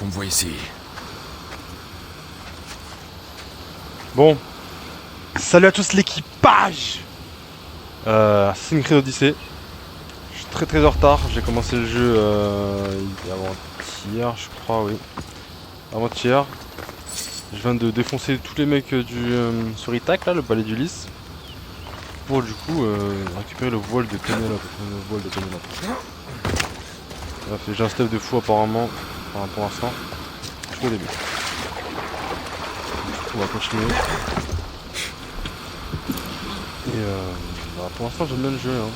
qu'on me voit ici. Bon. Salut à tous l'équipage. Assassin's Creed Odyssey. Je suis très en retard. J'ai commencé le jeu avant-hier, je crois, oui. Avant-hier. Je viens de défoncer tous les mecs sur Ithac, là, le palais d'Ulysse. Pour du coup récupérer le voile de Pénélope. Bref, j'ai un step de fou apparemment. Enfin, pour l'instant. Je suis au début. On va continuer. Et pour l'instant j'aime bien le jeu. Hein.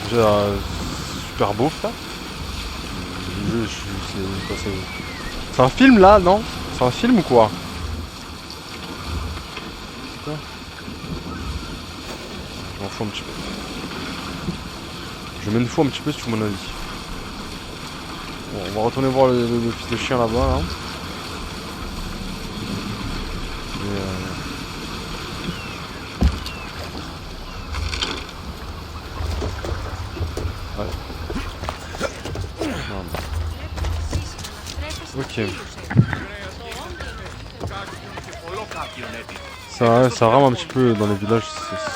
Déjà super beau ça. Le jeu, c'est un film là, non? C'est un film ou quoi? C'est quoi? Je m'en fous un petit peu. Je m'en fous un petit peu sur mon avis. Bon, on va retourner voir le fils de chien là-bas là. Ouais. Non, mais... Ok. Ça rame un petit peu dans les villages,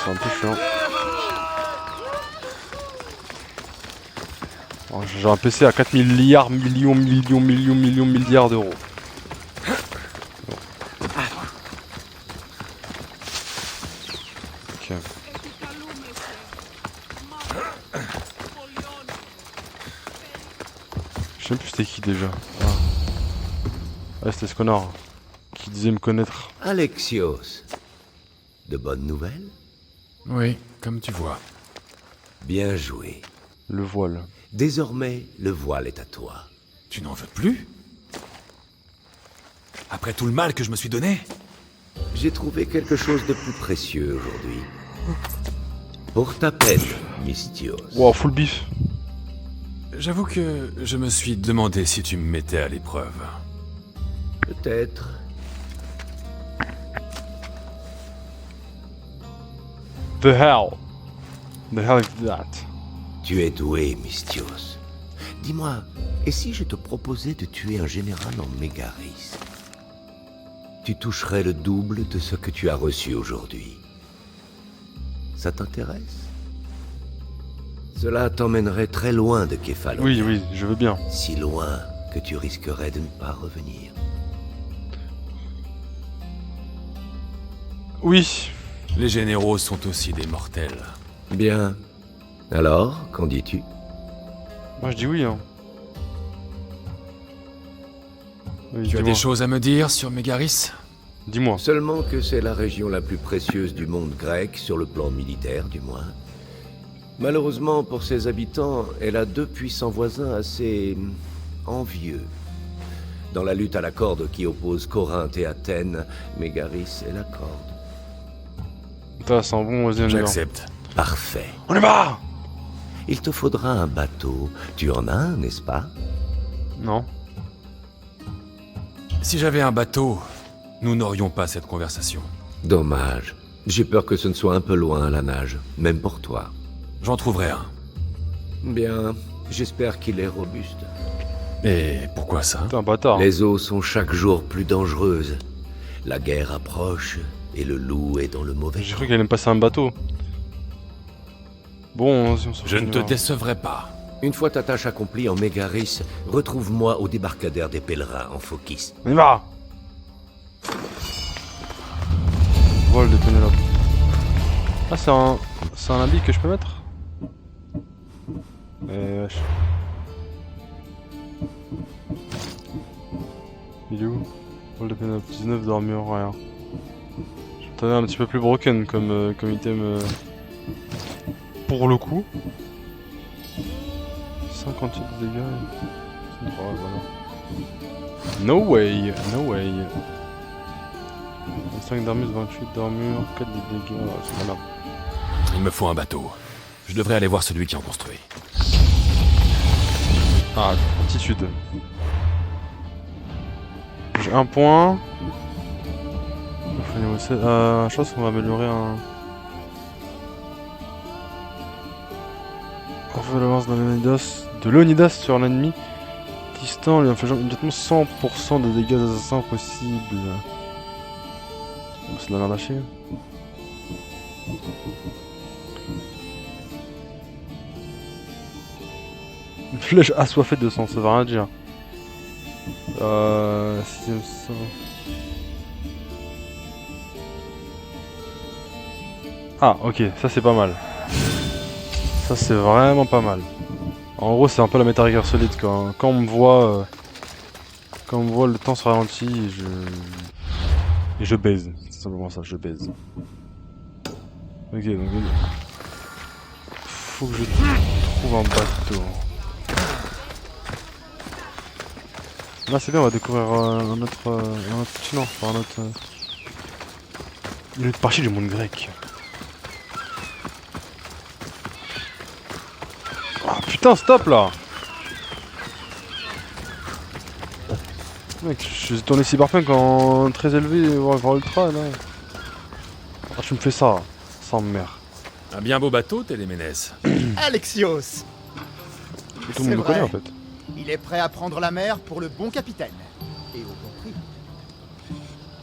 c'est un peu chiant. J'ai un PC à 4 milliards, milliards d'euros. Bon. Ok. Je sais plus c'était qui déjà. Ah c'était ce connard qui disait me connaître. Alexios, de bonnes nouvelles? Oui, comme tu vois. Bien joué. Le voile. Désormais, le voile est à toi. Tu n'en veux plus? Après tout le mal que je me suis donné? J'ai trouvé quelque chose de plus précieux aujourd'hui. Pour ta peine, Mystios. Wow, full beef. J'avoue que je me suis demandé si tu me mettais à l'épreuve. Peut-être. The hell is that? Tu es doué, Mystios. Dis-moi, et si je te proposais de tuer un général en Mégaris? Tu toucherais le double de ce que tu as reçu aujourd'hui. Ça t'intéresse? Cela t'emmènerait très loin de Kefalonia. Oui, je veux bien. Si loin que tu risquerais de ne pas revenir. Oui. Les généraux sont aussi des mortels. Bien. Alors, qu'en dis-tu? Moi je dis oui. Hein. Oui, Tu as des choses à me dire sur Mégaris? Dis-moi. Seulement que c'est la région la plus précieuse du monde grec, sur le plan militaire du moins. Malheureusement pour ses habitants, elle a deux puissants voisins assez... envieux. Dans la lutte à la corde qui oppose Corinthe et Athènes, Mégaris est la corde. Putain, c'est un bon voisin. J'accepte. Parfait. On est bas. Il te faudra un bateau. Tu en as un, n'est-ce pas? Non. Si j'avais un bateau, nous n'aurions pas cette conversation. Dommage. J'ai peur que ce ne soit un peu loin à la nage, même pour toi. J'en trouverai un. Bien, j'espère qu'il est robuste. Et pourquoi ça? T'es un bâtard. Les eaux sont chaque jour plus dangereuses. La guerre approche et le loup est dans le mauvais. J'ai cru qu'elle allait me passer un bateau. Bon, si on s'en Je fout, ne te on verra. décevrai pas. Une fois ta tâche accomplie en Mégaris, retrouve-moi au débarcadère des pèlerins en Phokis. On y va. Vol de Pénélope. Ah, c'est un habit que je peux mettre? Wesh. Il est où? Vol de Pénélope, 19 d'armure, rien. Je t'avais un petit peu plus broken comme item pour le coup. 58 de dégâts. C'est drôle, voilà. No way, no way. 25 d'armure, 28 d'armure, 4 de dégâts, c'est malin. Il me faut un bateau. Je devrais aller voir celui qui en construit. Ah, aptitude. J'ai un point. Je pense qu'on va améliorer un... On fait l'avance dans les médias de Léonidas sur l'ennemi distant, lui infligeant immédiatement 100% de dégâts assassins possibles. Oh, c'est de la merde à chier. Une flèche assoiffée de sang, ça veut rien dire. 6ème sang. Ah, ok, ça c'est pas mal. Ça c'est vraiment pas mal. En gros, c'est un peu la Metal Gear Solid quand on me voit. Quand on me voit, le temps se ralentit et je baise. C'est simplement ça, je baise. Ok, donc. Faut que je trouve un bateau. Là, c'est bien, on va découvrir un autre continent, enfin un autre. Une autre partie du monde grec. Ah putain, stop là! Mec, je suis tourné Cyberpunk en très élevé, voire ultra là. Ah, tu me fais ça, sans merde. Un bien beau bateau, Téléménès. Alexios! Tout le monde le connaît en fait. Il est prêt à prendre la mer pour le bon capitaine. Et au bon prix.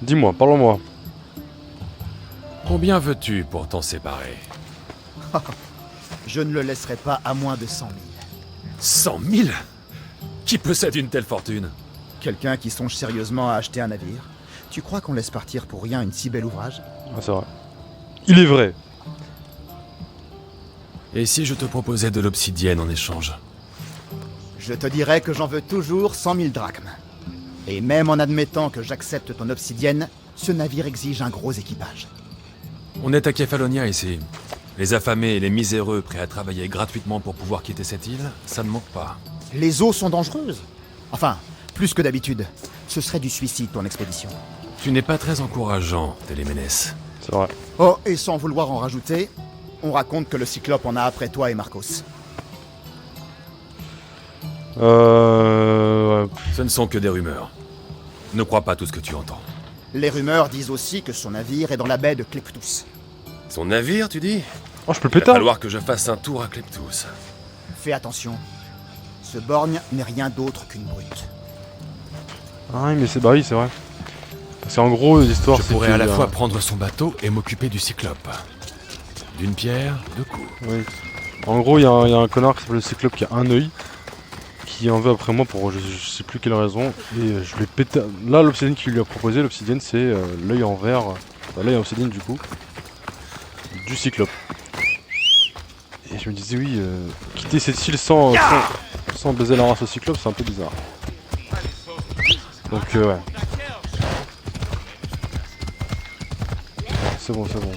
Dis-moi, parle-moi. Combien veux-tu pour t'en séparer? Je ne le laisserai pas à moins de 100 000. 100 000? Qui possède une telle fortune? Quelqu'un qui songe sérieusement à acheter un navire. Tu crois qu'on laisse partir pour rien une si belle ouvrage? Ah, c'est vrai. Il est vrai. Et si je te proposais de l'obsidienne en échange? Je te dirais que j'en veux toujours 100 000 drachmes. Et même en admettant que j'accepte ton obsidienne, ce navire exige un gros équipage. On est à Kefalonia ici. Les affamés et les miséreux prêts à travailler gratuitement pour pouvoir quitter cette île, ça ne manque pas. Les eaux sont dangereuses. Enfin, plus que d'habitude. Ce serait du suicide, ton expédition. Tu n'es pas très encourageant, Téléménès. C'est vrai. Oh, et sans vouloir en rajouter, on raconte que le Cyclope en a après toi et Marcos. Ouais. Ce ne sont que des rumeurs. Ne crois pas tout ce que tu entends. Les rumeurs disent aussi que son navire est dans la baie de Kleptus. Son navire, tu dis? Oh, je peux le Il va péter. falloir que je fasse un tour à Kleptus. Fais attention. Ce borgne n'est rien d'autre qu'une brute. Ah oui, mais c'est bah oui, c'est vrai. Parce qu'en gros, l'histoire Je c'est pourrais que, à la fois prendre son bateau et m'occuper du Cyclope. D'une pierre, deux coups. Oui. En gros, il y a un connard qui s'appelle le Cyclope qui a un œil, qui en veut après moi pour je sais plus quelle raison, et je vais péter. Là, l'obsidienne qu'il lui a proposé, l'obsidienne, c'est l'œil en verre, enfin, l'œil en obsidienne du coup, du Cyclope. Et je me disais, oui, quitter cette île sans baiser la race au Cyclope, c'est un peu bizarre. Donc, ouais. C'est bon, c'est bon.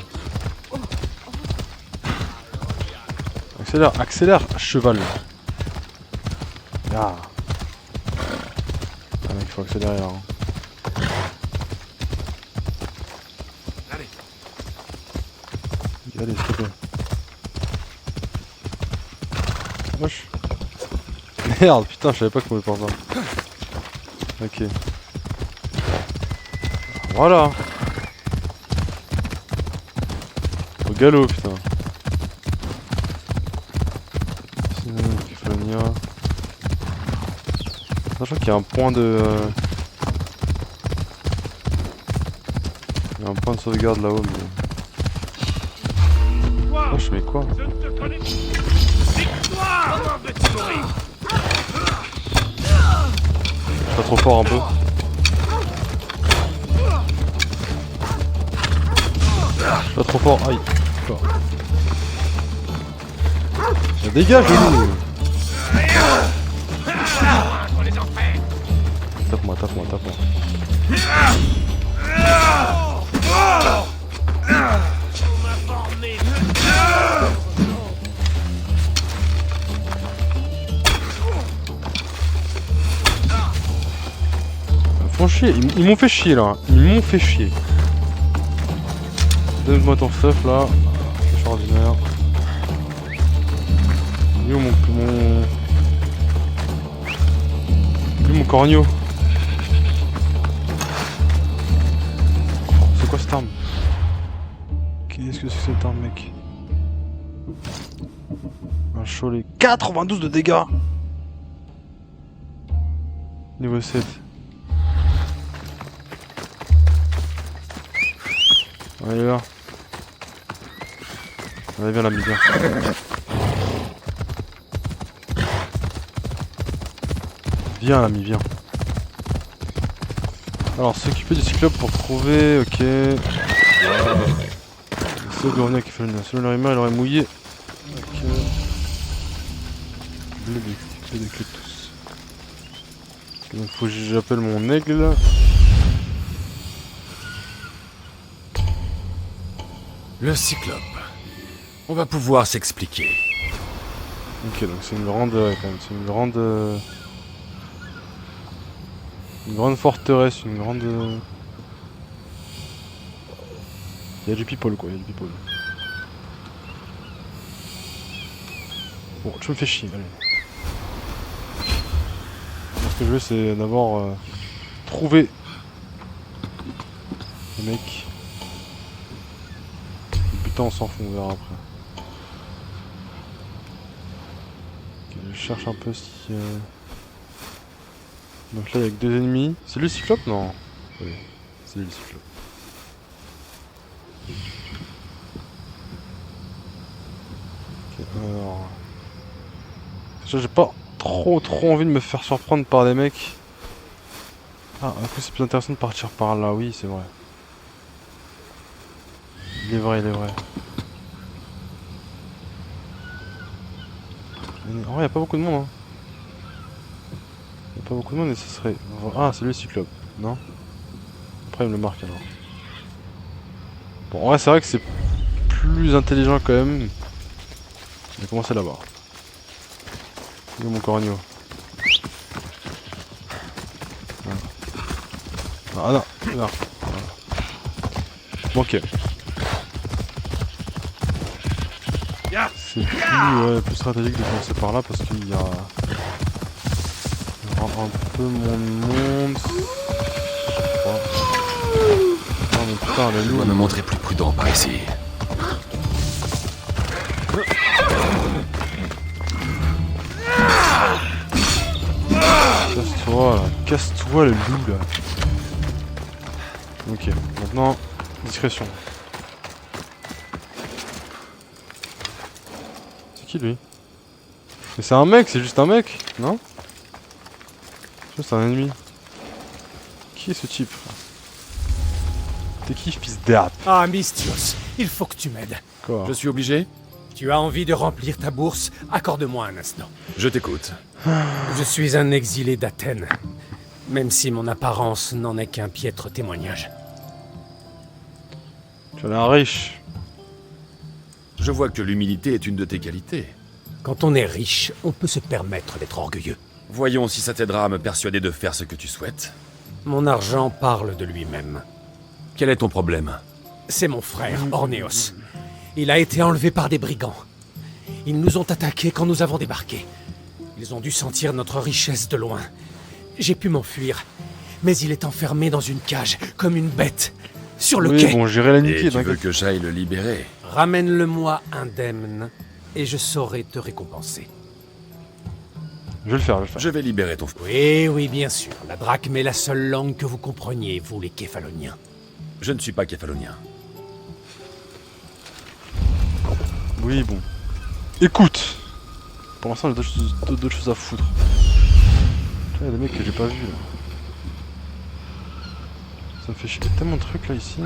Accélère, accélère, cheval. Ah. Ah mec, faut accélérer là. Allez, s'il te plaît. Wesh. Merde, putain, je savais pas qu'on pouvait faire ça. Ok. Voilà. Au galop, putain. Kefalonia. Je crois qu'il y a un point de... Il y a un point de sauvegarde là-haut, mais... Oh, je fais quoi? Je suis pas trop fort un peu. Je suis pas trop fort, aïe. Dégage de nous. Tape-moi, tape-moi, tape-moi. Ils font chier, ils m'ont fait chier là. Ils m'ont fait chier. Donne-moi ton stuff là. C'est extraordinaire. Il est où mon corneau? C'est quoi cette arme? Qu'est-ce que c'est que cette arme, mec? Un cholet. 92 de dégâts! Niveau 7. Allez là. Allez viens l'ami, viens. Viens l'ami, viens. Alors s'occuper du cyclope pour trouver, ok. C'est de revenir à Kefalonia. Selon leur humeur, il aurait mouillé. Ok. Bleu des clés tous. Ok, donc faut que j'appelle mon aigle là. Le cyclope. On va pouvoir s'expliquer. Ok, donc c'est une grande, ouais, quand même, c'est une grande forteresse, une grande. Il y a du people quoi, il y a du people. Bon, tu me fais chier, allez. Donc, ce que je veux, c'est d'abord trouver les mecs. Putain, on s'en fout, on verra après. Ok, je cherche un peu si. Donc là, il y a que 2 ennemis. C'est lui le cyclope? Non. Oui, c'est lui le cyclope. Ok, alors. Déjà, j'ai pas trop envie de me faire surprendre par des mecs. Ah, après, c'est plus intéressant de partir par là, oui, c'est vrai. Il est vrai, il est vrai. En vrai, y a pas beaucoup de monde, hein. Y a pas beaucoup de monde et ce serait... Ah, c'est le cyclope, non? Après, il me le marque alors. Bon, ouais, c'est vrai que c'est plus intelligent quand même. Il a commencé là-bas. Où est mon corneau? Ah non, là. Bon, ok. C'est plus stratégique de commencer par là parce qu'il y a un peu moins de monde. Oh mais putain, la Je dois loup. me montrer plus prudent par ici. Casse-toi là, casse-toi le loup là. Ok, maintenant, discrétion. C'est qui lui? Mais c'est un mec, c'est juste un mec, non? Je pense que c'est un ennemi. Qui est ce type? T'es qui, fils d'app? Ah, Mystios, il faut que tu m'aides. Quoi? Je suis obligé? Tu as envie de remplir ta bourse? Accorde-moi un instant. Je t'écoute. Je suis un exilé d'Athènes, même si mon apparence n'en est qu'un piètre témoignage. Tu as l'air riche. Je vois que l'humilité est une de tes qualités. Quand on est riche, on peut se permettre d'être orgueilleux. Voyons si ça t'aidera à me persuader de faire ce que tu souhaites. Mon argent parle de lui-même. Quel est ton problème? C'est mon frère, Ornéos. Il a été enlevé par des brigands. Ils nous ont attaqués quand nous avons débarqué. Ils ont dû sentir notre richesse de loin. J'ai pu m'enfuir, mais il est enfermé dans une cage, comme une bête, sur le Oui, quai. bon, j'irai la Et niquer, tu veux t'inquiète. que j'aille le libérer? Ramène-le-moi indemne, et je saurai te récompenser. Je vais le faire, je vais le faire. Je vais libérer ton frère. Oui, oui, bien sûr. La drachme est la seule langue que vous compreniez, vous les Képhaloniens. Je ne suis pas képhalonien. Oui, bon. Écoute! Pour l'instant, j'ai d'autres choses à foutre. Il y a des mecs que j'ai pas vus là. Ça me fait chier. Il y a tellement de trucs là ici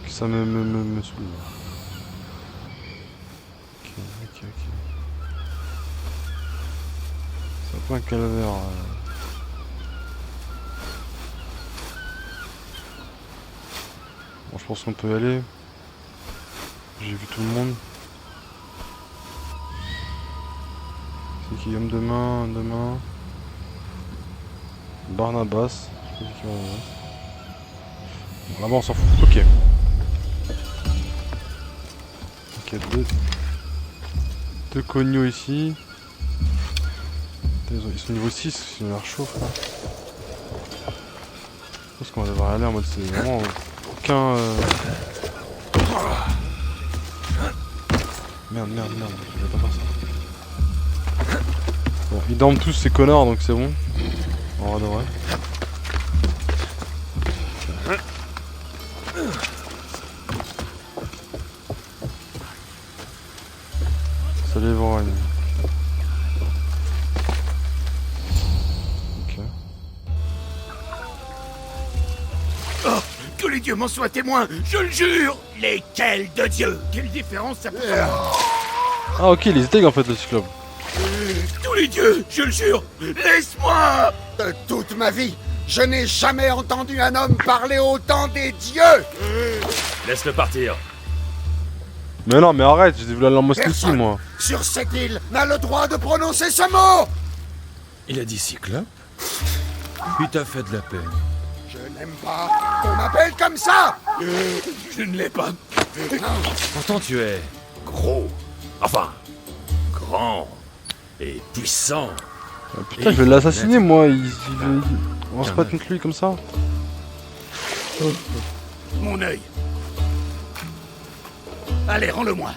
que ça me saoule. Ok. C'est pas un calvaire. Bon, je pense qu'on peut y aller. J'ai vu tout le monde. C'est qui homme demain? Barnabas. Je sais pas qui va voir. Bon, là-bas on s'en fout. Ok. Ok, deux cognos ici. Ils sont niveau 6, ils ont l'air chaud frère. Je pense qu'on va devoir aller en mode c'est vraiment aucun... Merde, je vais pas faire ça. Bon, ils dorment tous ces connards donc c'est bon. En vrai de vrai. Salut Voragne. Ok. Oh, que les dieux m'en soient témoins, je le jure. Lesquels de dieux? Quelle différence ça peut faire? Ah ok, il est stègue en fait le cyclope. Tous les dieux, je le jure. Laisse-moi. De toute ma vie, je n'ai jamais entendu un homme parler autant des dieux. Laisse-le partir. Mais non, mais arrête, j'ai voulu aller en Moscou aussi Personne moi. sur cette île n'a le droit de prononcer ce mot. Il a dit cyclope. Puis t'as fait de la peine. Je n'aime pas qu'on m'appelle comme ça. Je ne l'ai pas. Pourtant tu es gros. Enfin, grand et puissant. Ah, putain, je vais l'assassiner moi, on se bat contre lui comme ça. Mon œil. Allez, rends-le-moi.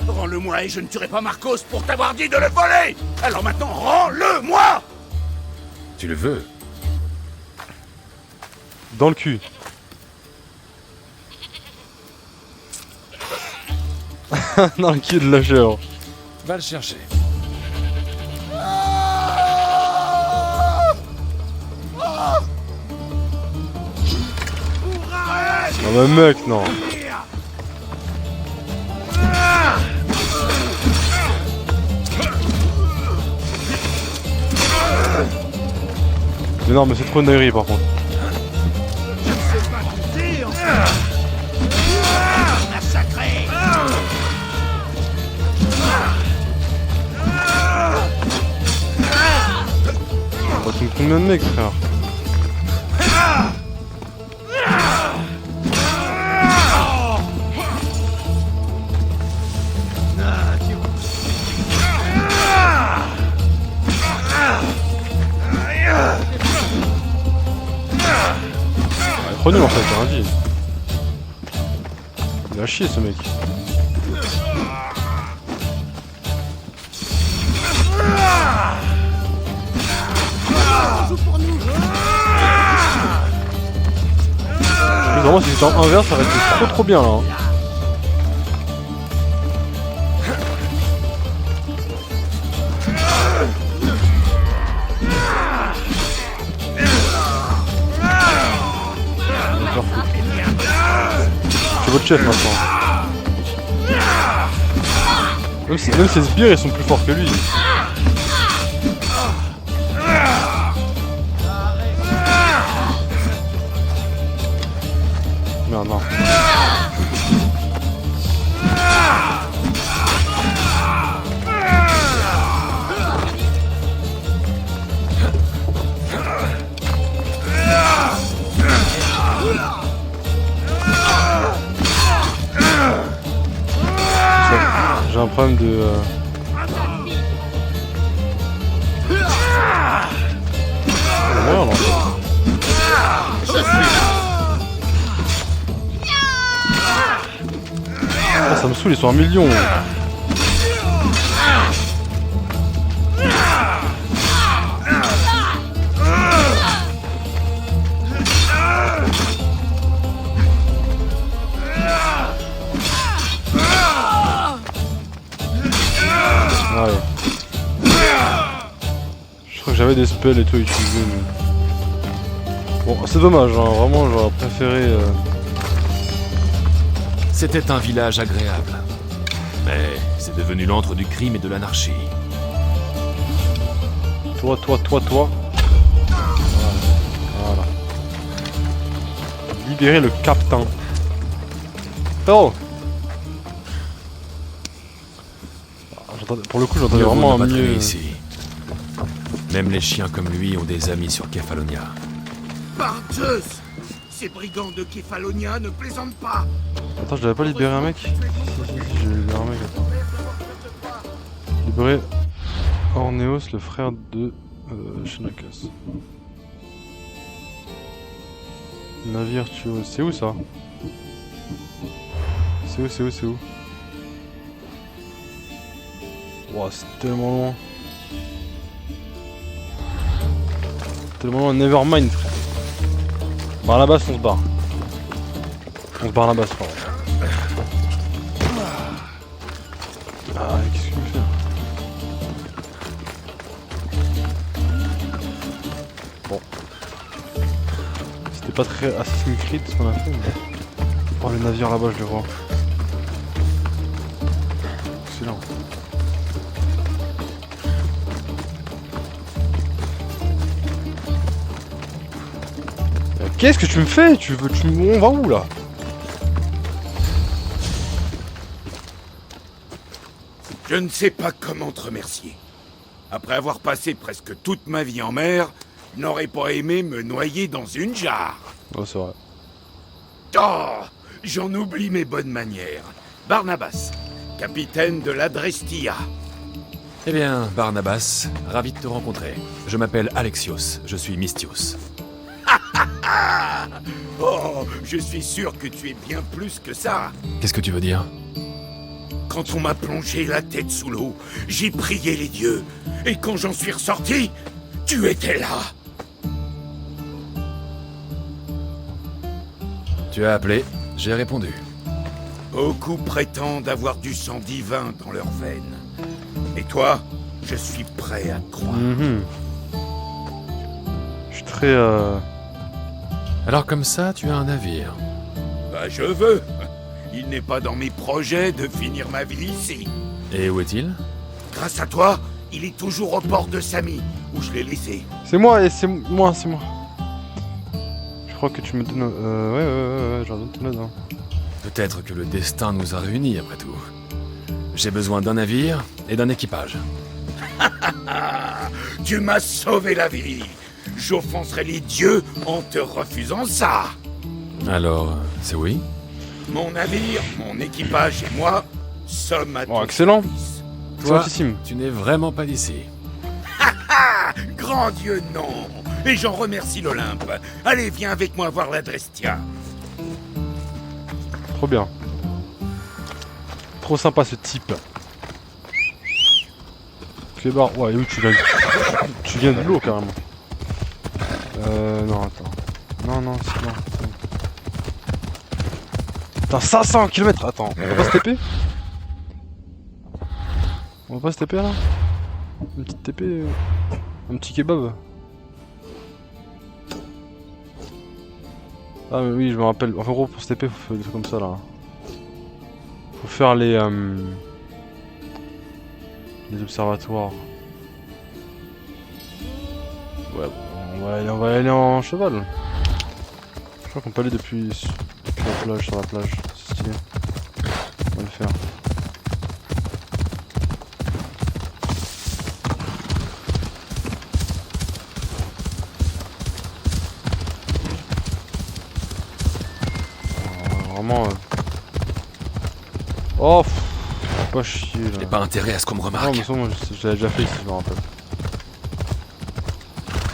Rends-le-moi et je ne tuerai pas Marcos pour t'avoir dit de le voler. Alors maintenant, rends-le-moi. Tu le veux? Dans le cul. Dans le cul de la chèvre. Va le chercher. Ah bah mec, non. Mais non, mais c'est trop une dinguerie par contre. Massacré. Oh, tu me combien de mecs, frère? Trop nul en fait, j'ai rien dit. Il a chier ce mec. Vraiment si c'était en inverse ça aurait été trop bien là. Hein. C'est votre chef maintenant. Même ses sbires ils sont plus forts que lui. Merde non. J'ai un problème de... Merde, en fait. Ah, ça me saoule, ils sont 1 million. Ouais. Je crois que j'avais des spells et tout utilisés, mais... Bon, c'est dommage, hein. Vraiment, j'aurais préféré... C'était un village agréable. Mais c'est devenu l'antre du crime et de l'anarchie. Toi. Voilà. Voilà. Libérer le captain. Oh! Pour le coup, j'entendais Mieux vaut vraiment ne un pas traîner mieux... ici. Même les chiens comme lui ont des amis sur Kefalonia. Par Zeus! Ces brigands de Kefalonia ne plaisantent pas! Attends, je devais pas libérer un mec? Si, j'ai libéré un mec, attends. Libérer Orneos, le frère de Xenakos. Navire Tuos, c'est où ça? C'est où? Ouah, c'est tellement loin. C'est le moment Nevermind, frère. Barnabas, on se barre. On se barre Barnabas, frère. Ah, qu'est-ce qu'il me fait là? Bon. C'était pas très Assassin's Creed ce qu'on a fait, mais... Oh, le navire là-bas, je le vois. Excellent. Qu'est-ce que tu me fais? On va où là? Je ne sais pas comment te remercier. Après avoir passé presque toute ma vie en mer, je n'aurais pas aimé me noyer dans une jarre. Oh, c'est vrai. Oh, j'en oublie mes bonnes manières. Barnabas, capitaine de l'Adrestia. Eh bien, Barnabas, ravi de te rencontrer. Je m'appelle Alexios, je suis Mystios. Oh, je suis sûr que tu es bien plus que ça. Qu'est-ce que tu veux dire? Quand on m'a plongé la tête sous l'eau, j'ai prié les dieux. Et quand j'en suis ressorti, tu étais là. Tu as appelé, j'ai répondu. Beaucoup prétendent avoir du sang divin dans leurs veines. Et toi, je suis prêt à te croire. Je suis très Alors comme ça, tu as un navire. Bah je veux. Il n'est pas dans mes projets de finir ma vie ici. Et où est-il? Grâce à toi, il est toujours au port de Samy, où je l'ai laissé. C'est moi, et c'est moi. Je crois que tu me donnes... ouais, j'en donne ton aide, hein. Peut-être que le destin nous a réunis après tout. J'ai besoin d'un navire et d'un équipage. Tu m'as sauvé la vie. J'offenserai les dieux en te refusant ça. Alors, c'est oui? Mon navire, mon équipage et moi sommes à ton excellent. service. Toi, Excellentissime. tu n'es vraiment pas d'ici. Ah, grand Dieu, non. Et j'en remercie l'Olympe. Allez, viens avec moi voir l'Adrestia. Trop bien. Trop sympa ce type. Clébard, ouais, oui, tu viens de l'eau carrément. Non, attends. Non, c'est bon. Putain, 500 km. Attends, on va pas se TP? On va pas se TP là? Une petite TP, un petit kebab. Ah mais oui, je me rappelle. Enfin, en gros, pour se TP, faut faire des trucs comme ça là. Faut faire les observatoires. Ouais, bon, on va aller en cheval. Je crois qu'on peut aller depuis la plage, sur la plage. C'est stylé. On va le faire. Vraiment. Oh, faut pas chier là. J'ai pas intérêt à ce qu'on me Non, remarque. mais ça, moi, j'avais déjà fait ici, je me rappelle.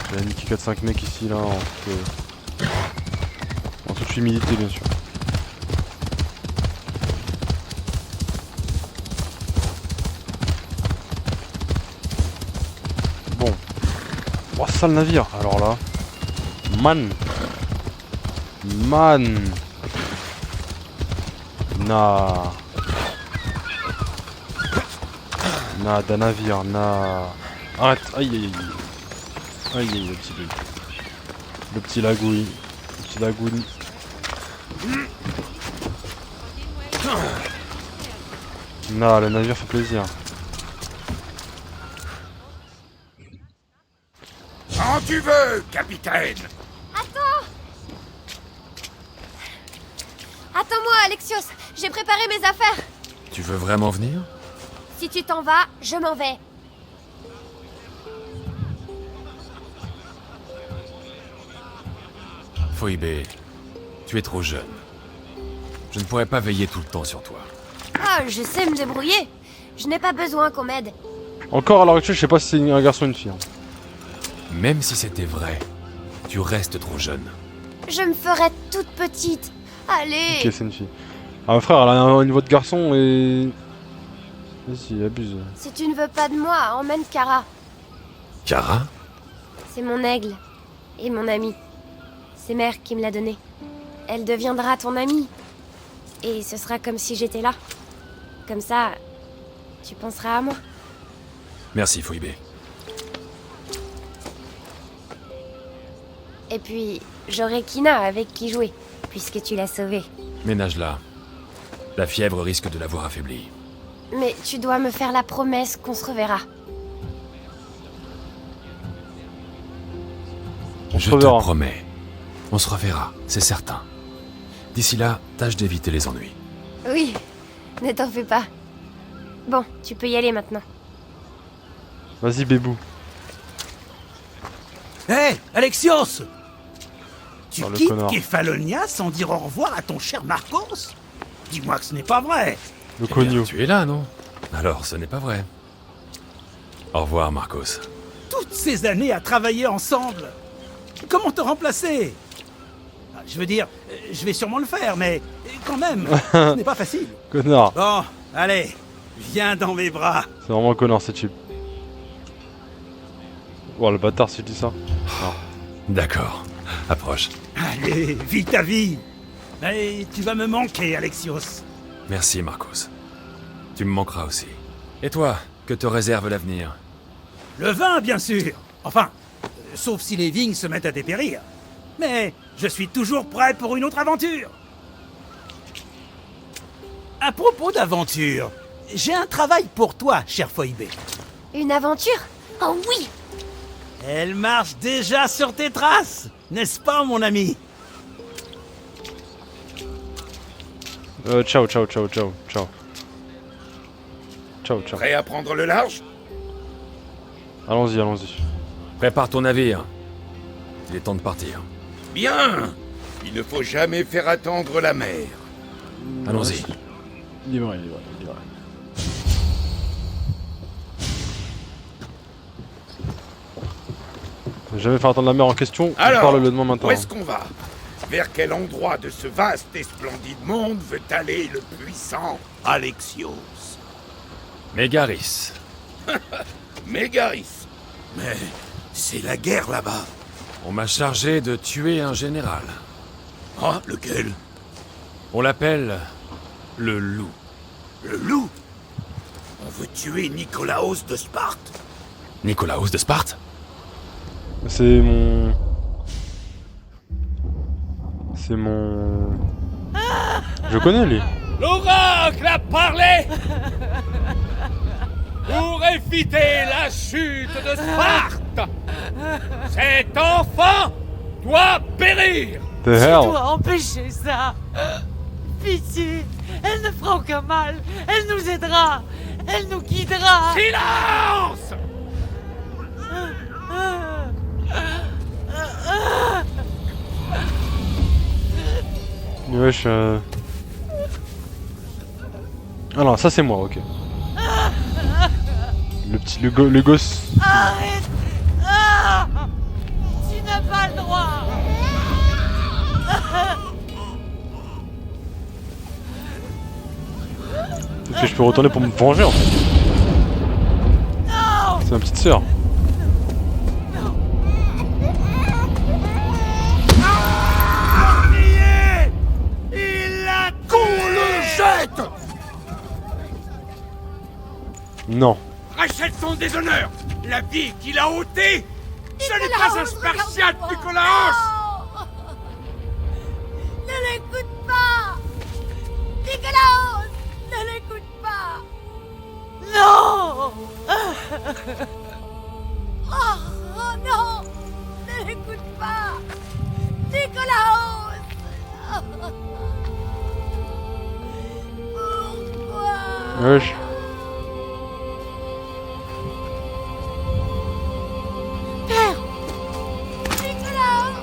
J'avais niqué 4-5 mecs ici, là, en toute humilité, bien sûr. Bon. Oh, ça le navire. Alors là. Man. D'un navire, Arrête, aïe, le petit lagouille. Le navire fait plaisir. Quand tu veux, capitaine. Attends-moi, Alexios. J'ai préparé mes affaires. Tu veux vraiment venir? Si tu t'en vas, je m'en vais. Phoebe, tu es trop jeune. Je ne pourrais pas veiller tout le temps sur toi. Ah, je sais me débrouiller. Je n'ai pas besoin qu'on m'aide. Encore à l'heure actuelle, je sais pas si c'est un garçon ou une fille. Même si c'était vrai, tu restes trop jeune. Je me ferai toute petite. Allez. Ok, c'est une fille. Ah, mon frère, elle a un niveau de garçon et... Vas-y, abuse. Si tu ne veux pas de moi, emmène Kara. Kara? C'est mon aigle. Et mon amie. C'est Mère qui me l'a donnée. Elle deviendra ton amie. Et ce sera comme si j'étais là. Comme ça, tu penseras à moi. Merci, Phoebe. Et puis, j'aurai Kina avec qui jouer, puisque tu l'as sauvée. Ménage là. La fièvre risque de l'avoir affaiblie. Mais tu dois me faire la promesse qu'on se reverra. Je te reverra. promets. On se reverra, c'est certain. D'ici là, tâche d'éviter les ennuis. Oui, ne t'en fais pas. Bon, tu peux y aller maintenant. Vas-y, Bébou. Hé, Alexios! Tu Oh, le quittes connard. Kefalonia sans dire au revoir à ton cher Marcos? Dis-moi que ce n'est pas vrai. Le Eh bien, cogno. tu es là, non? Alors, ce n'est pas vrai. Au revoir, Marcos. Toutes ces années à travailler ensemble. Comment te remplacer? Ah, je veux dire, je vais sûrement le faire, mais quand même, ce n'est pas facile. Connard. Bon, allez, viens dans mes bras. C'est vraiment un connard, cette chip. Oh, le bâtard, si je dis ça. D'accord. Approche. Allez, vis ta vie. Et tu vas me manquer, Alexios. Merci, Marcos. Tu me manqueras aussi. Et toi, que te réserve l'avenir? Le vin, bien sûr. Enfin, sauf si les vignes se mettent à dépérir. Mais je suis toujours prêt pour une autre aventure. À propos d'aventure, j'ai un travail pour toi, cher Phoebe. Une aventure? Oh oui! Elle marche déjà sur tes traces, n'est-ce pas, mon ami? Ciao, ciao, ciao, ciao, ciao. Ciao, ciao. Prêt à prendre le large? Allons-y, allons-y. Prépare ton navire. Il est temps de partir. Bien. Il ne faut jamais faire attendre la mer. Allons-y. Il est vrai, il est vrai, il est vrai. Jamais faire attendre la mer en question. Alors, Parle-le de moi maintenant. où est-ce qu'on va? Vers quel endroit de ce vaste et splendide monde veut aller le puissant Alexios? Mégaris. Mégaris. Mais c'est la guerre là-bas. On m'a chargé de tuer un général. Ah, lequel? On l'appelle le loup. Le loup? On veut tuer Nicolaos de Sparte? Nicolaos de Sparte? C'est mon... C'est mon... Je connais lui. L'oracle a parlé pour éviter la chute de Sparte. Cet enfant doit périr. The hell. dois empêcher ça. Pitié, elle ne fera aucun mal. Elle nous aidera. Elle nous guidera. Silence! Wesh. Ah non, ça c'est moi, ok. Le gosse. Arrête. Ah, tu n'as pas le droit. Peut-être que je peux retourner pour me venger en fait. C'est ma petite sœur. Il a Qu'on le jette! Non. Rachète son déshonneur! La vie qu'il a ôtée! Ce n'est pas un spartiate, Nicolaos! Ne l'écoute pas. Nicolaos, ne l'écoute pas. Non. Oh non, ne l'écoute pas. Nicolaos. Pourquoi? Wesh. Père. Nicolaos.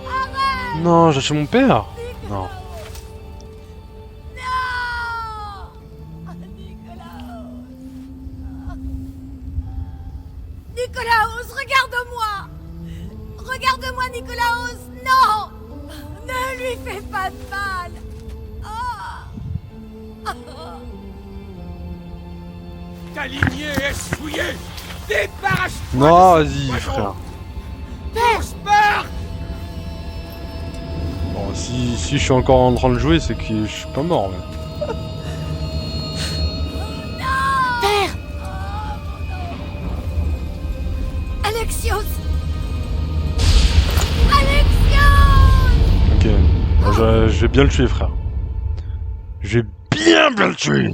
Arrête. Non, j'ai chez mon père. Non. Nicolaos, regarde-moi. Regarde-moi, Nicolaos. Non. Ne lui fais pas de mal. Oh. Ta lignée est souillée! Débarrasse-toi Non, de ce vas-y, poison. frère. Bon, si je suis encore en train de jouer, c'est que je suis pas mort. Mais... Père! Alexios! Ok, bon, je vais bien le tuer, frère. Je vais bien le tuer.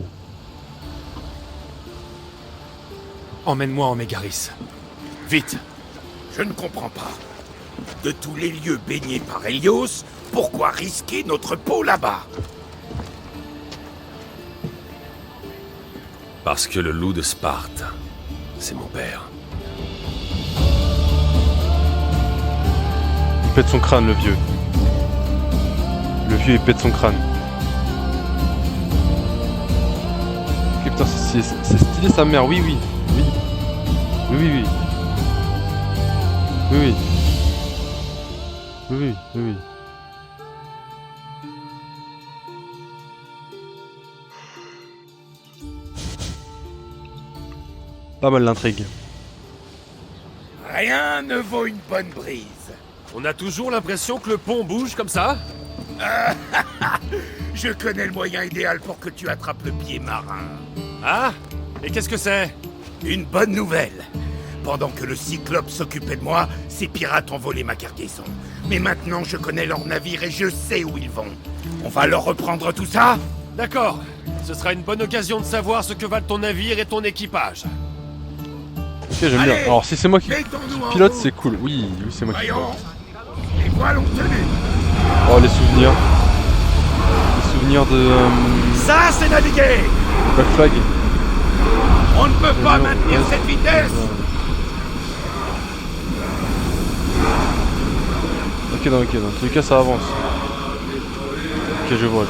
Emmène-moi en Mégaris. Vite. Je ne comprends pas. De tous les lieux baignés par Hélios, pourquoi risquer notre peau là-bas? Parce que le loup de Sparte, c'est mon père. Il pète son crâne, le vieux. Le vieux, il pète son crâne. Ok, putain, c'est stylé sa mère, oui, oui. Oui. Oui, oui, oui. Oui, oui. Oui, oui, oui, oui. Pas mal l'intrigue. Rien ne vaut une bonne brise. On a toujours l'impression que le pont bouge comme ça? Je connais le moyen idéal pour que tu attrapes le pied marin. Ah? Et qu'est-ce que c'est? Une bonne nouvelle. Pendant que le Cyclope s'occupait de moi, ces pirates ont volé ma cargaison. Mais maintenant, je connais leurs navires et je sais où ils vont. On va leur reprendre tout ça? D'accord. Ce sera une bonne occasion de savoir ce que valent ton navire et ton équipage. Ok, j'aime bien. Alors, si c'est moi qui pilote, c'est cool. Oui, oui, c'est moi qui pilote. Les voiles ont tenu. Oh, les souvenirs. Les souvenirs de... Ça, c'est naviguer. Black Flag. On ne peut pas maintenir cette vitesse. Ok, dans tous les cas, ça avance. Ok, je vois.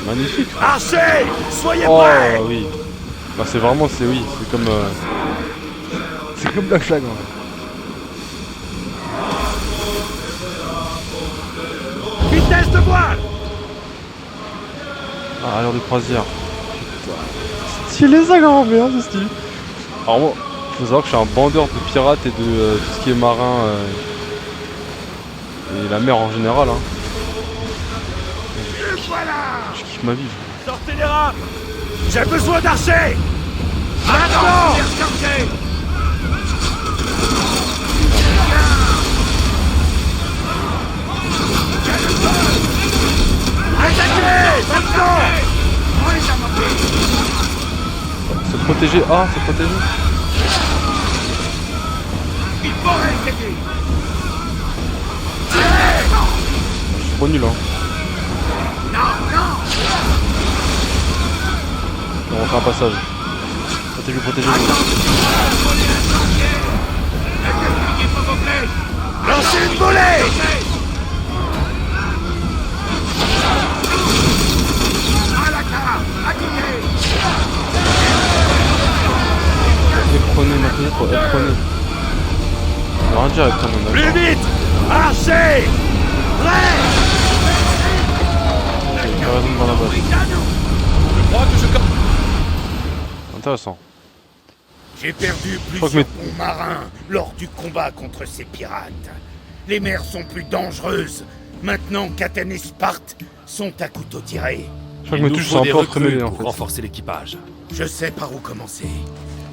Magnifique. Archer, soyez Oh, prêts. oui. Bah, c'est vraiment, c'est comme... C'est comme Black Flag, hein. Vitesse de voile. Ah, à l'heure de croisière. Putain. C'est stylé ça quand même, c'est stylé. Alors moi, faut savoir que je suis un bandeur de pirates et de tout ce qui est marin et la mer en général. Hein. Je kiffe ma vie. Sortez les rames. J'ai besoin d'archers. Maintenant. Attaquez. Maintenant. Se protéger. Ah, se protéger. Il faut réessayer. Je suis trop nul, hein. On va faire un passage. Protégez-vous. Lancez une volée. À la carte. À côté. Prenez. On va rien dire avec ça, mon Plus vite. Archer. Prêt. J'ai raison de voir la base. Je crois que je... Intéressant. J'ai perdu plusieurs bons marins lors du combat contre ces pirates. Les mers sont plus dangereuses. Maintenant qu'Athènes et Sparte sont à couteau tiré. Je crois que mes touches sont un peu entremêlées en fait. Pour renforcer l'équipage. Je sais par où commencer.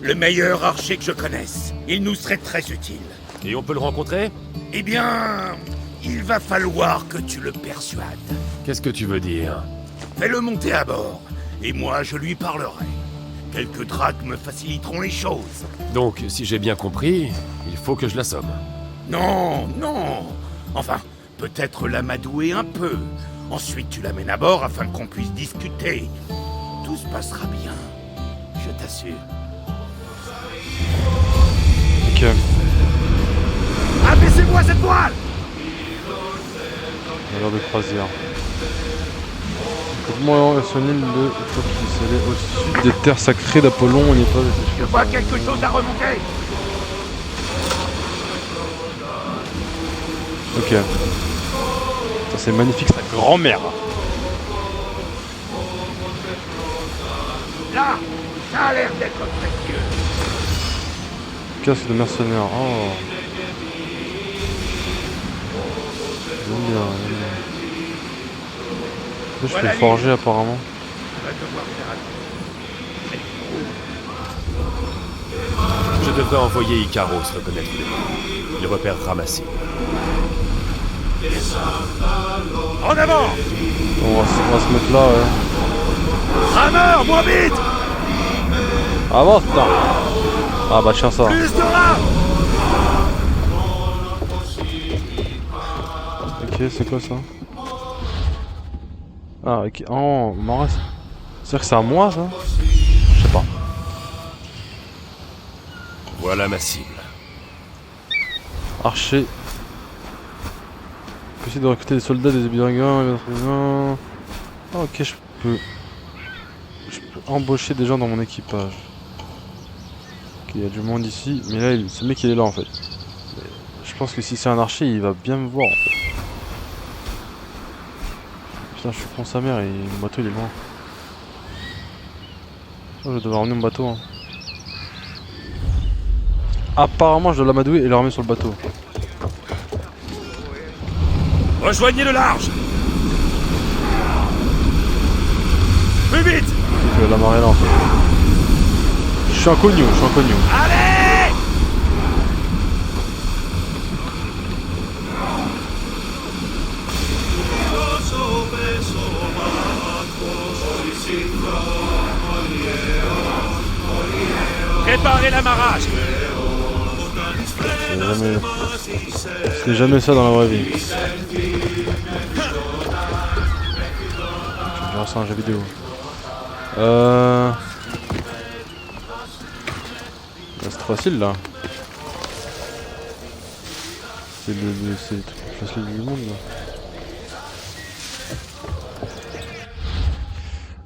Le meilleur archer que je connaisse. Il nous serait très utile. Et on peut le rencontrer? Eh bien, il va falloir que tu le persuades. Qu'est-ce que tu veux dire? Fais-le monter à bord, et moi je lui parlerai. Quelques drachmes faciliteront les choses. Donc, si j'ai bien compris, il faut que je l'assomme. Non. Enfin, peut-être l'amadouer un peu. Ensuite, tu l'amènes à bord afin qu'on puisse discuter. Tout se passera bien. Je t'assure. Ok. Abaissez-moi cette voile! À l'heure de croisière. Comment son île de s'allait au sud des terres sacrées d'Apollon, on n'est pas... Je vois quelque chose à remonter! Ok. Ça c'est magnifique, sa grand-mère. Là! Ça a l'air d'être précieux. Casque de mercenaire. Oh. J'aime bien, j'aime bien. Je peux le forger apparemment. On va devoir faire Je devrais envoyer Icaros reconnaître les morts. Il repérera ma cible. En avant! On va se mettre là, ouais. Rameur, moins vite! Ah bon, putain. Ah bah tiens ça. Plus de rats! Ok, c'est quoi ça? Ah ok, oh, marrant. C'est-à-dire que c'est à moi ça? Je sais pas. Voilà ma cible. Archer. Possible de recruter des soldats, des brigands, ah, ok, je peux embaucher des gens dans mon équipage. Ok, il y a du monde ici, mais là, ce mec il est là en fait. Je pense que si c'est un archer, il va bien me voir en fait. Putain, je suis con sa mère et mon bateau il est loin. Je vais devoir ramener mon bateau. Hein. Apparemment, je dois l'amadouer et le ramener sur le bateau. Rejoignez le large! Plus vite! Je vais l'amarrer là en fait. Je suis un cognou, je suis un cognou. Allez! Préparez l'amarrage! C'est jamais ça dans la vraie vie. Je verrai ça en jeu vidéo. C'est trop facile là. C'est le truc plus facile du monde là.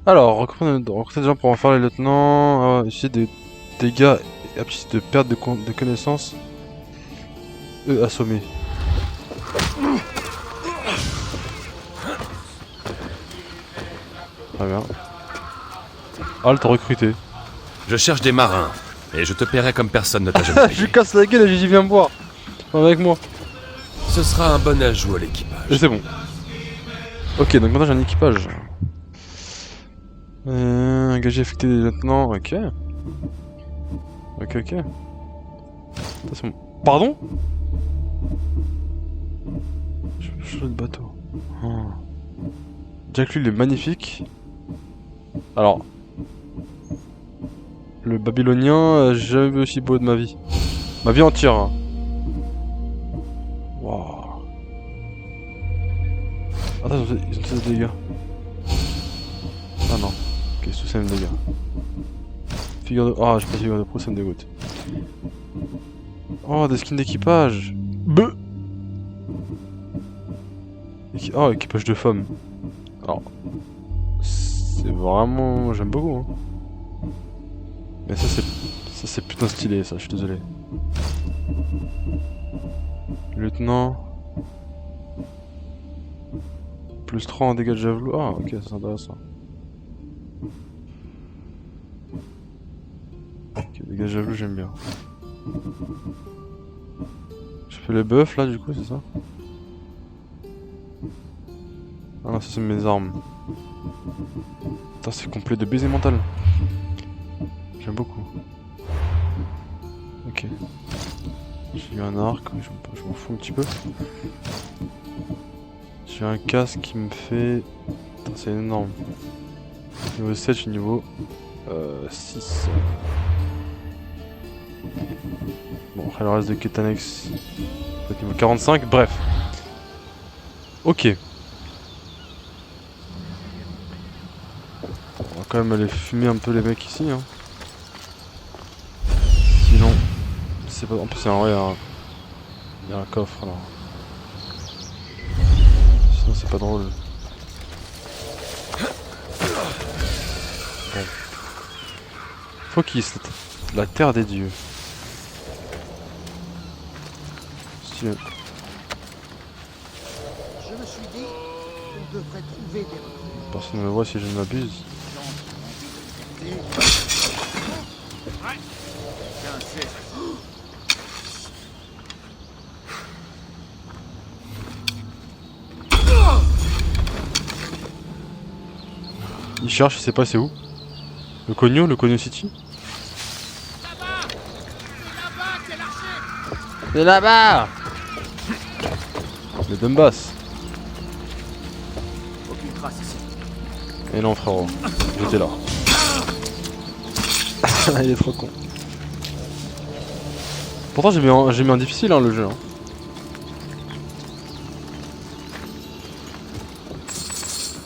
Alors, recruter des gens pour en faire les lieutenants. Ici des dégâts et aptitude de perte de connaissances. Eux assommés. Très bien. Halt recruté. Je cherche des marins, et je te paierai comme personne ne t'a jamais Je lui casse la gueule et j'ai dit viens me voir. Viens avec moi. Ce sera un bon ajout à l'équipage. Et c'est bon. Ok, donc maintenant j'ai un équipage. Engager, affecter des lieutenants, ok. Ok. Attention. Pardon? Je change de bateau. Oh. Jack lui il est magnifique. Alors. Le babylonien, j'ai jamais vu aussi beau de ma vie. Ma vie entière. Hein. Waouh. Attends, ils ont tous des dégâts. Ah non. Ok, sous ça me dégâts. Figure de... Ah, j'ai pas de figure de pro, ça me dégoûte. Oh, des skins d'équipage. Beuh. Oh, équipage de femmes. Alors... C'est vraiment... J'aime beaucoup, hein. Mais ça c'est putain stylé, ça, je suis désolé. Lieutenant... Plus 3 en dégâts de javelot. Ah, ok, c'est intéressant. Ok, dégâts de javelot, j'aime bien. Je fais le buff là, du coup, c'est ça? Ah non, ça c'est mes armes. Putain, c'est complet de baiser mental. J'aime beaucoup. Ok. J'ai eu un arc, je m'en fous un petit peu. J'ai un casque qui me fait... Putain, c'est énorme. Niveau 7, je suis niveau 6. Bon, après le reste de Ketanex, peut-être niveau 45, bref. Ok. On va quand même aller fumer un peu les mecs ici, hein. Sinon, c'est pas... En plus, c'est en vrai, il y a un coffre, alors. Sinon, c'est pas drôle. Bon. Focus, la terre des dieux. Stylé. Je me suis dit qu'on devrait trouver des recrues. Personne ne me voit si je ne m'abuse. Il cherche, il sait pas c'est où. Le Cogno City. C'est là-bas. Le Donbass. Aucune trace ici. Et non frérot, j'étais là. Il est trop con. Pourtant j'ai mis en difficile hein, le jeu. Hein.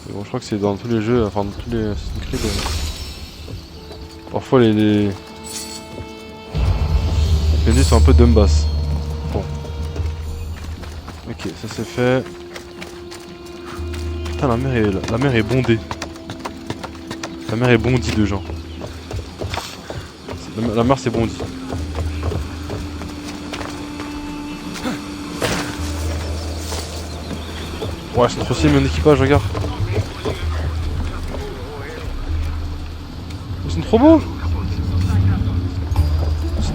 Mais bon, je crois que c'est dans tous les jeux, enfin dans tous les Assassin's Creed. Parfois les PNJ sont un peu Donbass. Bon. Ok, ça c'est fait. Putain, la mer est bondée. La mer est bondie de gens. La mer c'est bondi. Ouais, c'est trop stylé mon équipage, regarde. Ils sont trop beaux.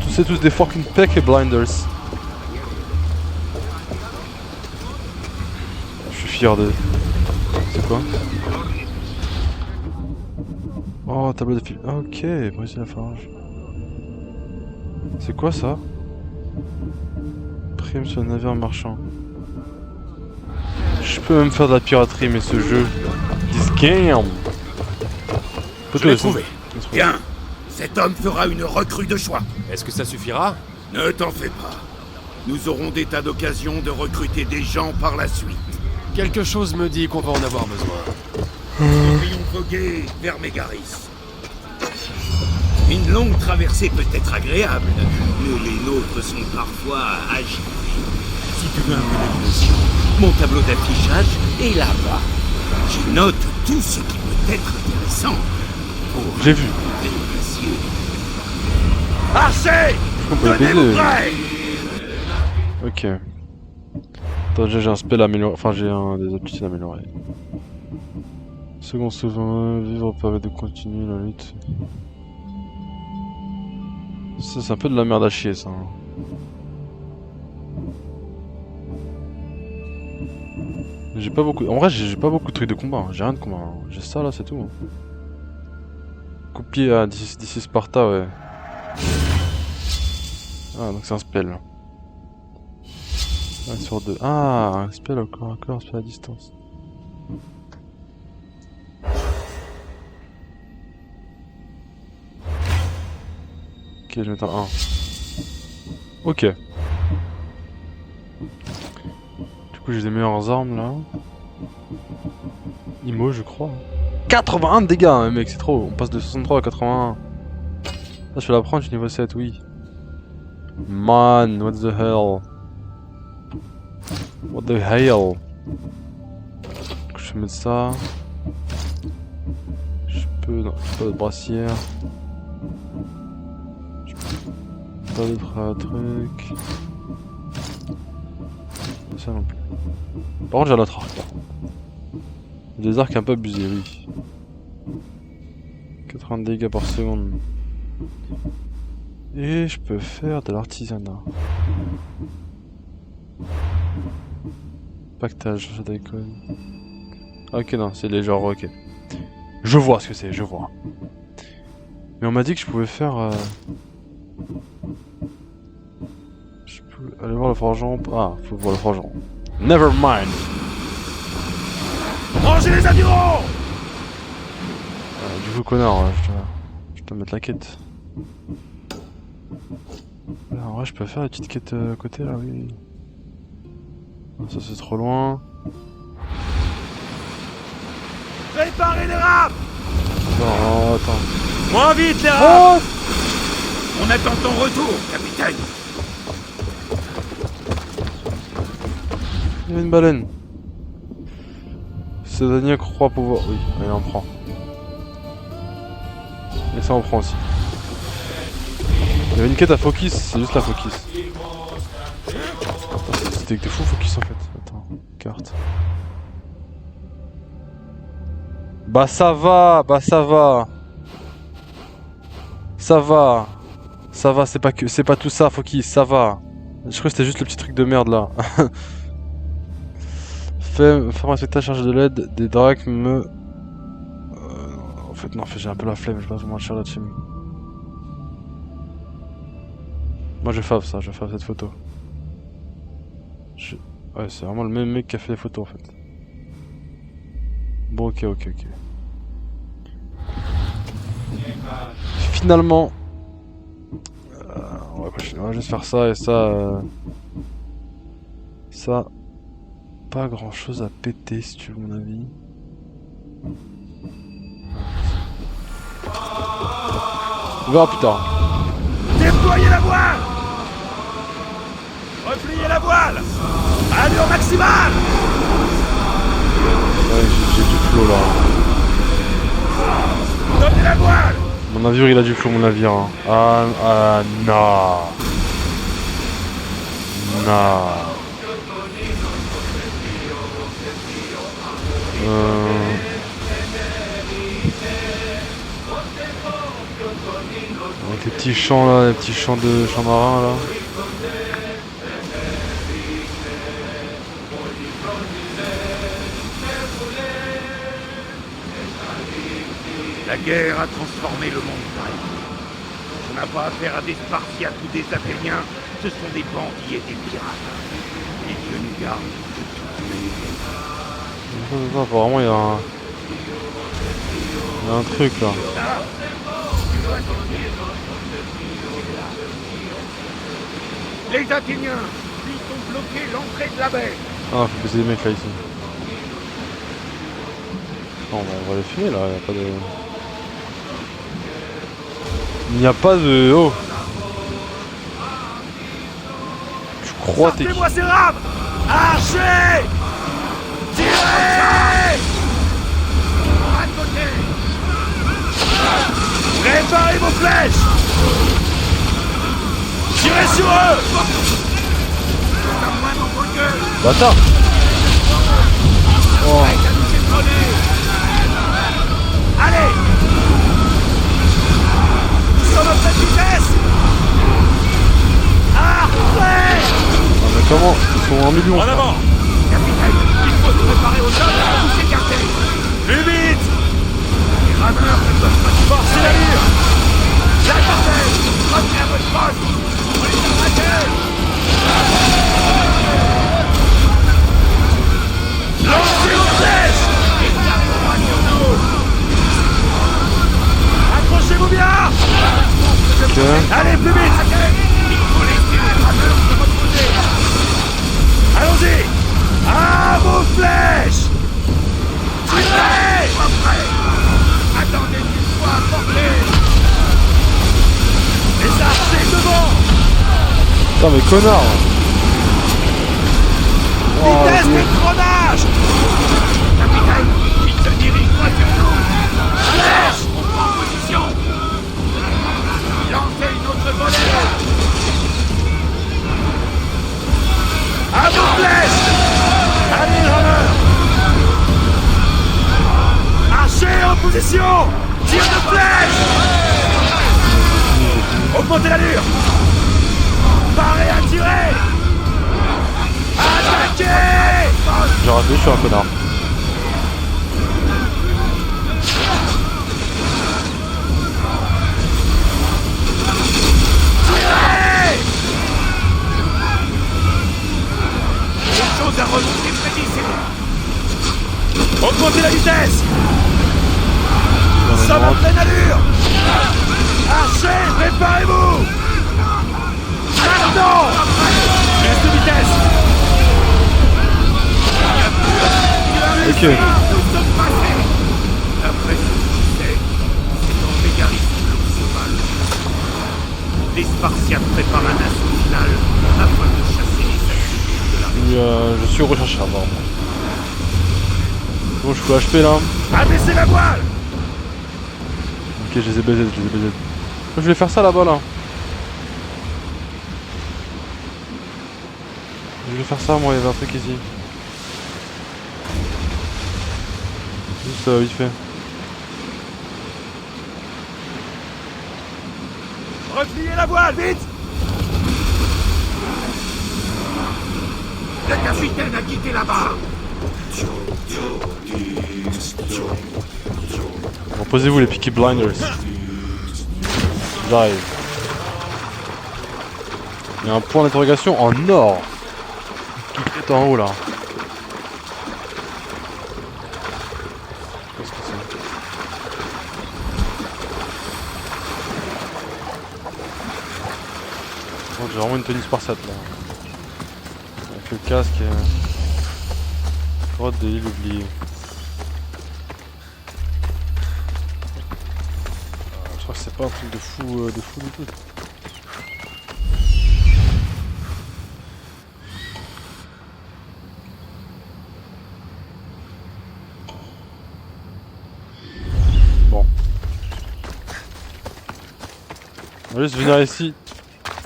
C'est tous des fucking Peaky Blinders. Je suis fier d'eux. C'est quoi? Oh, tableau de film. Ok, Brésil Lafarge. C'est quoi ça? Prime sur le navire marchand. Je peux même faire de la piraterie, mais ce jeu. This game! Je l'ai trouvé. Bien. Cet homme fera une recrue de choix. Est-ce que ça suffira? Ne t'en fais pas. Nous aurons des tas d'occasions de recruter des gens par la suite. Quelque chose me dit qu'on va en avoir besoin. Nous devrions voguer vers Mégaris. Une longue traversée peut être agréable, mais les nôtres sont parfois agités. Si tu veux un peu d'animation, mon tableau d'affichage est là-bas. J'y note tout ce qui peut être intéressant. J'ai vu. Archer! On peut les Tenez-vous baiser. prêts! Ok. Attends, déjà j'ai un spell amélioré. Enfin, j'ai des aptitudes améliorées. Second souvenir, vivre permet de continuer la lutte. Ça, c'est un peu de la merde à chier, ça. J'ai pas beaucoup. En vrai, j'ai pas beaucoup de trucs de combat. Hein. J'ai rien de combat. Hein. J'ai ça là, c'est tout. Hein. Copier à d'ici Sparta, ouais. Ah, donc c'est un spell. 1 sur 2. Ah, un spell au corps à corps, spell à distance. Ok, je vais mettre un 1. Ok. Du coup, j'ai des meilleures armes là. Imo, je crois. 81 de dégâts, hein, mec, c'est trop. On passe de 63 à 81. Là, je vais la prendre, je suis niveau 7, oui. Man, what the hell? What the hell? Du coup, je vais mettre ça. Je peux. Non, j'ai pas de brassière. Je peux pas d'autres trucs. Ça non plus. Par contre, j'ai un autre arc. Des arcs un peu abusés, oui. 80 dégâts par seconde. Et je peux faire de l'artisanat. Pactage, ça déconne. Ok, non, c'est les genres, ok. Je vois ce que c'est, je vois. Mais on m'a dit que je pouvais faire... Je peux aller voir le forgeron... Ah, faut voir le forgeron. Never mind. Rangez les avirons! Du coup, connard, je dois mettre la quête. Là, en vrai, je peux faire la petite quête à côté, là, oui. Ça, c'est trop loin. Préparez les rames! Non, attends. Moins vite les rames! On attend ton retour, capitaine! Il y a une baleine. Cédania croit pouvoir... Oui, elle en prend. Et ça en prend aussi. Il y avait une quête à Focus, c'est juste la Focus. C'était que des fous Focus en fait. Attends, carte. Bah ça va, Ça va, c'est pas tout ça Focus, ça va. Je crois que c'était juste le petit truc de merde là. Fais un spectacle chargé de l'aide des drachmes. fait, non, j'ai un peu la flemme, je vais pas vous mentir là-dessus. Moi, je fave ça, je fave cette photo. Ouais, c'est vraiment le même mec qui a fait les photos en fait. Bon, ok. Finalement, on va juste faire ça et ça. Ça, pas grand chose à péter si tu veux mon avis. On verra plus tard. Déployez la voile! Repliez la voile! Allure maximale! Ouais, j'ai du flow là. Donnez la voile! Mon navire il a du flow, mon navire. Hein. Ah, non. Non. Avec les petits chants là, les petits chants marins là. La guerre a transformé le monde pareil. On n'a pas affaire à des Spartiates ou des Athéniens, ce sont des bandits et des pirates. Les dieux nous gardent de toute manière. Apparemment il y a un truc là. Les Athéniens, ils ont bloqué l'entrée de la baie. Ah, faut baiser les mecs là ici. Non, on va les fumer là, il n'y a pas de... Oh. Je crois t'es... Sortez-moi ces rames! Archez! Tirez! À côté! Préparez vos flèches! Tirez sur eux! Bâtard! Oh. Allez! Nous sommes à pleine vitesse! Arrêtez! Ah mais comment? Ils sont en millions. En avant! Capitaine, il faut se préparer aux hommes et à vous écarter! Plus vite! Les rameurs ne peuvent pas forcer l'allure! La capitaine! Revenez à votre poste! On les a braqués! Lancez vos flèches! Et gardez-moi sur nous! Accrochez-vous bien! Okay. Allez, plus vite! Il faut laisser les rameurs se reposer! Allons-y! À vos flèches! Tirez! Pas prêt! Attendez qu'il soit à portée! Les archers devant! Putain mais connard! Vitesse d'écronnage! Capitaine, il se dirige droit sur nous! Flèche! On prend position! Lancez une autre volée! À vos flèches! Allez, rameur! Archer en position! Tir de flèche! Augmentez l'allure! Parez à tirer! Attaquez! J'ai raté, je suis un connard. Tirez! Une chose à remonter précis, c'est bon. Augmentez la vitesse! Nous sommes en pleine allure! Archer, préparez-vous! Maintenant! Plus de vitesse! Ok. Après ce succès, c'est en Mégaris que l'on se bat. Les Spartiates préparent un assaut final afin de chasser les Athéniens de la région. Je suis recherché apparemment. Bon, je suis HP là. Abaissez la voile! Ok, je les ai baisés, Je vais faire ça là-bas là. Je vais faire ça, moi, il y avait un truc ici. Juste vite fait. Repliez la voile, vite! Le capitaine a quitté la barre. Reposez-vous les Peaky Blinders. J'arrive. Il y a un point d'interrogation en or qui est en haut là. Qu'est-ce que c'est? Oh, j'ai vraiment une tenue spartiate là. Avec le casque et... grotte de l'île oubliée. Je crois que c'est pas un truc de fou du tout. Bon. On va juste venir ici,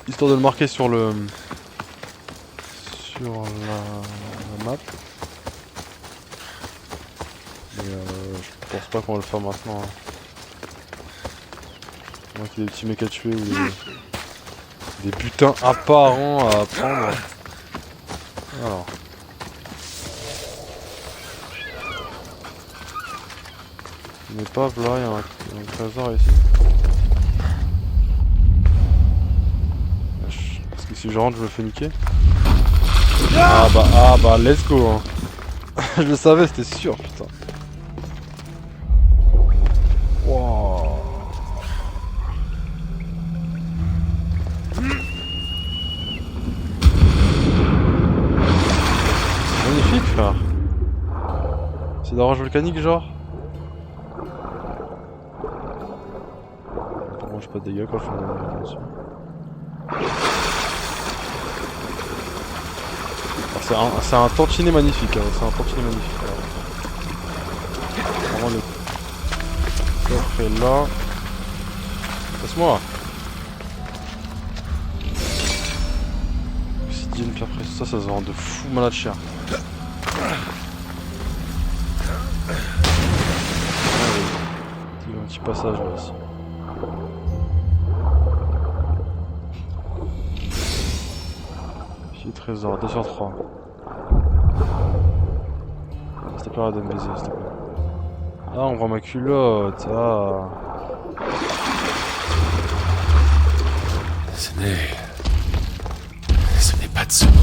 histoire de le marquer sur le... sur la map. Mais je pense pas qu'on va le faire maintenant. Hein. Moi qu'il y ait des petits mecs à tuer ou des butins apparents à prendre. Alors. Mais pas là, il y a un trésor ici. Parce que si je rentre, je me fais niquer. Ah bah, let's go. Hein. Je le savais, c'était sûr, putain. Wow. Magnifique, frère. C'est d'orange volcanique, genre. Bon, je fais pas de dégâts quand je fais un dessus. C'est un tantinet magnifique, hein. C'est un tantinet magnifique. Alors. Vraiment le coffre est là. Passe-moi. Obsidienne, pierre précieuse, ça se vend de fou malade cher. Il y a un petit passage là ici. Ici trésor, 2 sur 3. S'il te plaît, arrête de me baiser, s'il te plaît. Ah, on voit ma culotte, ah. Ce n'est pas de ce monde.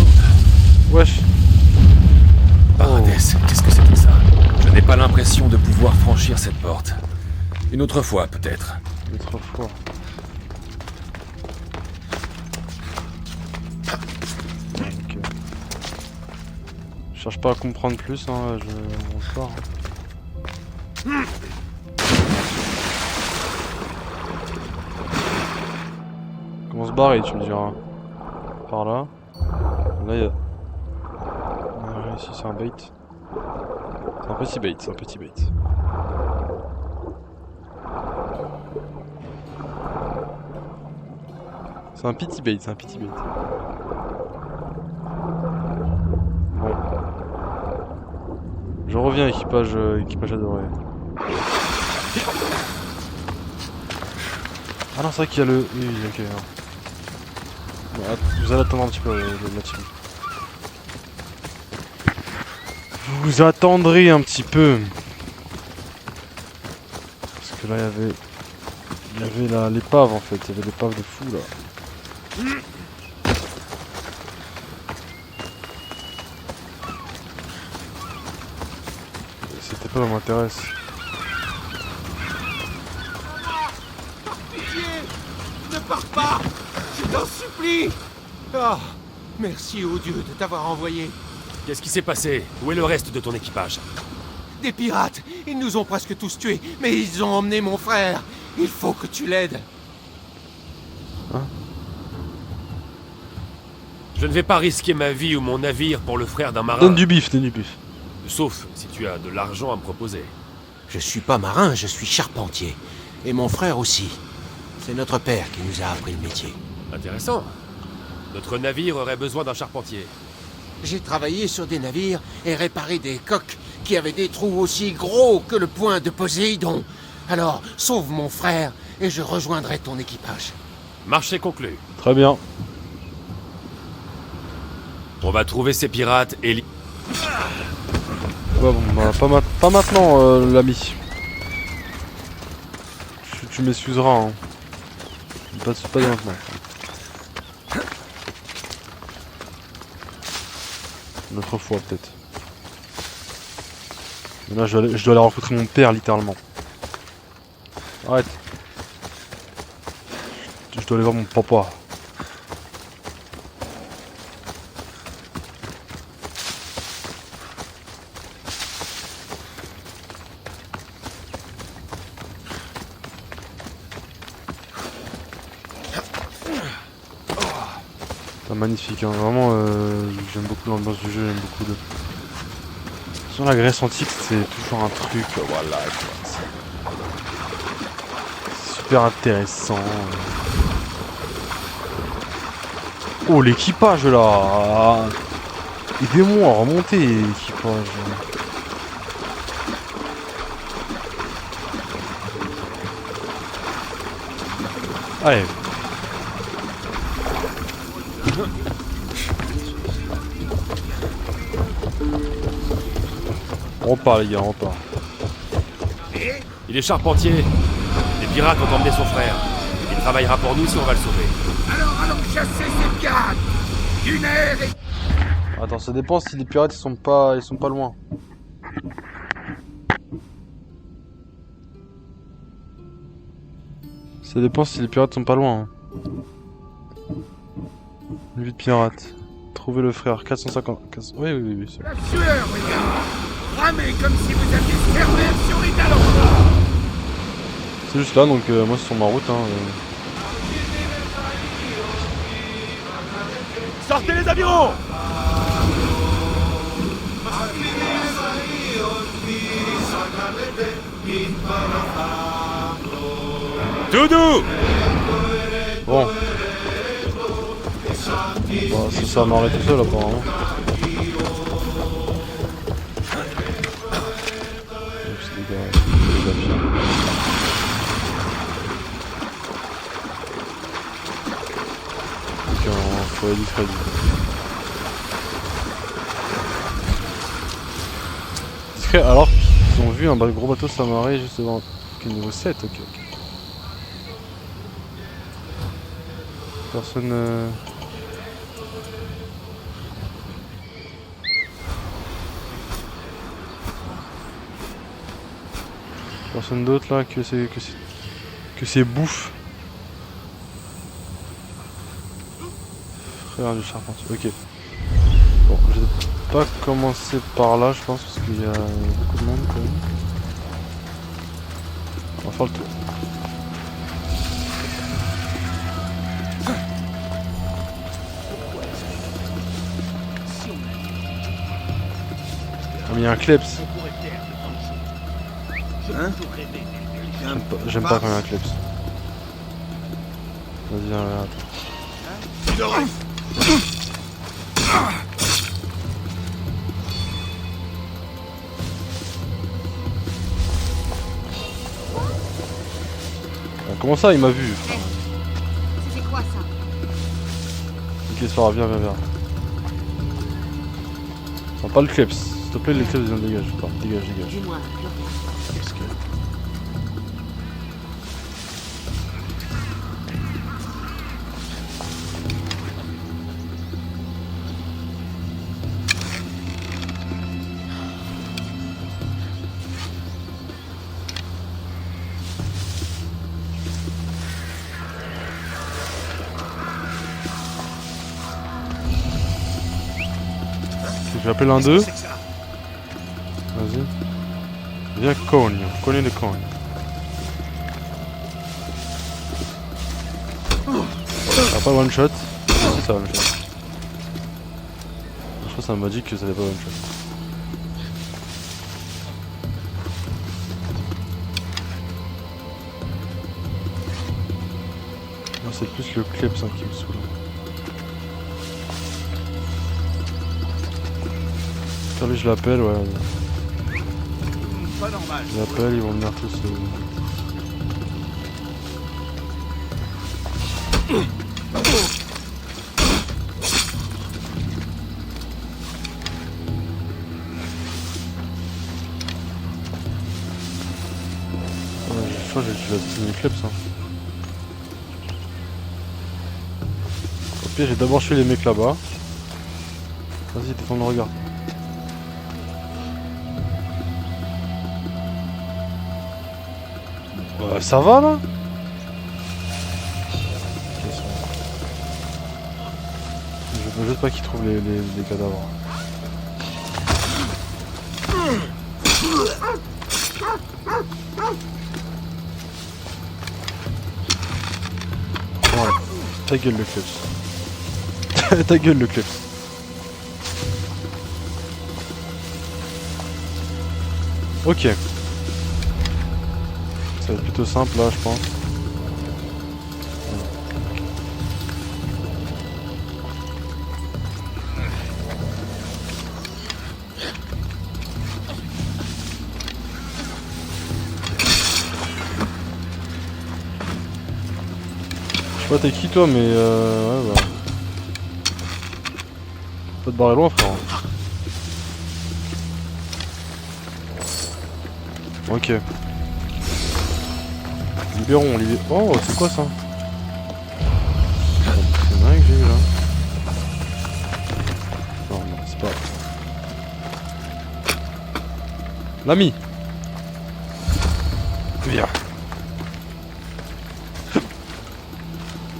Wesh. Paradès, qu'est-ce que c'était ça? Je n'ai pas l'impression de pouvoir franchir cette porte. Une autre fois, peut-être. Une autre fois. Ok. Je cherche pas à comprendre plus, hein, je monte pas. Comment se barrer, tu me diras. Par là. Là, il y a... Ah, ici, c'est un bait. C'est un petit bait, c'est un petit bait. C'est un petit bait, c'est un petit bait. Bon. Je reviens, équipage adoré. Ah non, c'est vrai qu'il y a le... Oui, ok. Non. Bon, vous allez attendre un petit peu la team. Vous attendrez un petit peu. Parce que là, il y avait l'épave en fait. Il y avait l'épave de fou là. Cette épave m'intéresse. Ne pars pas! Je t'en supplie! Oh, merci au Dieu de t'avoir envoyé. Qu'est-ce qui s'est passé? Où est le reste de ton équipage? Des pirates! Ils nous ont presque tous tués, mais ils ont emmené mon frère! Il faut que tu l'aides! Hein? Je ne vais pas risquer ma vie ou mon navire pour le frère d'un marin. Donne du bif, donne du bif. Sauf si tu as de l'argent à me proposer. Je suis pas marin, je suis charpentier. Et mon frère aussi. C'est notre père qui nous a appris le métier. Intéressant. Notre navire aurait besoin d'un charpentier. J'ai travaillé sur des navires et réparé des coques qui avaient des trous aussi gros que le poing de Poséidon. Alors, sauve mon frère et je rejoindrai ton équipage. Marché conclu. Très bien. On va trouver ces pirates et... Ouais, bon, bah, pas maintenant, l'ami. Tu m'excuseras, hein. Pas de maintenant. Une autre fois peut-être. Mais là je dois aller rencontrer mon père littéralement. Arrête. Je dois aller voir mon papa. C'est magnifique, hein. Vraiment j'aime beaucoup l'ambiance du jeu, j'aime beaucoup de... Sur la Grèce antique c'est toujours un truc, voilà quoi. C'est super intéressant. Oh l'équipage là. Aidez-moi à remonter l'équipage. Allez. On repart les gars, on repart. Il est charpentier. Les pirates ont emmené son frère. Il travaillera pour nous si on va le sauver. Alors allons chasser ces pirates. D'une aire et... Attends, ça dépend si les pirates ils sont pas loin. Ça dépend si les pirates sont pas loin. Hein. Une vie de pirate. Trouver le frère, 450. Oui. La sueur, les gars. Ramez comme si vous aviez Cerber sur Italon. C'est juste là, donc moi c'est sur ma route. Hein, Sortez les avirons! Doudou! Bon. Bon, ça m'arrête tout seul apparemment. Faut aller discret. Discret alors qu'ils ont vu un gros bateau s'amarrer juste devant. Ok, niveau 7, ok. Personne. Personne d'autre là que c'est bouffe. Frère du charpentier, ok. Bon, je vais pas commencer par là, je pense, parce qu'il y a beaucoup de monde quand même. On va faire le tour. Ah, mais il y a un kleps. Hein? J'aime pas quand il y a un kleps. Vas-y, viens, comment ça, il m'a vu? C'était quoi ça? Ok, Sora, viens. Non, pas le kleps. S'il te plaît, les kleps, ils dégage. Dégage. Dis-moi, Qu'est-ce que... J'appelle un 2. Vas-y. Viens, cogne de cogne. Ah, pas one shot. Si, ça one shot. Je crois que ça m'a dit que ça n'allait pas one shot. Moi, c'est plus le kleps qui me saoule. Allez, je l'appelle, ouais. Pas normal. Je l'appelle, ils vont venir tous. Je crois que j'ai je vais assassiner Eclipse. Hein. Au pire, j'ai d'abord tué les mecs là-bas. Vas-y, défends le regard. Ça va là? Je veux juste pas qu'ils trouvent les cadavres. Voilà. Ta gueule le Clips. Ta gueule le Clips. Ok. Ça va être plutôt simple là, je pense. Je sais pas t'es qui toi, mais ouais bah. Faut te barrer loin frère. Ok. Libérons. Oh, c'est quoi ça? C'est dingue que j'ai eu là. Non, c'est pas. L'ami. Viens.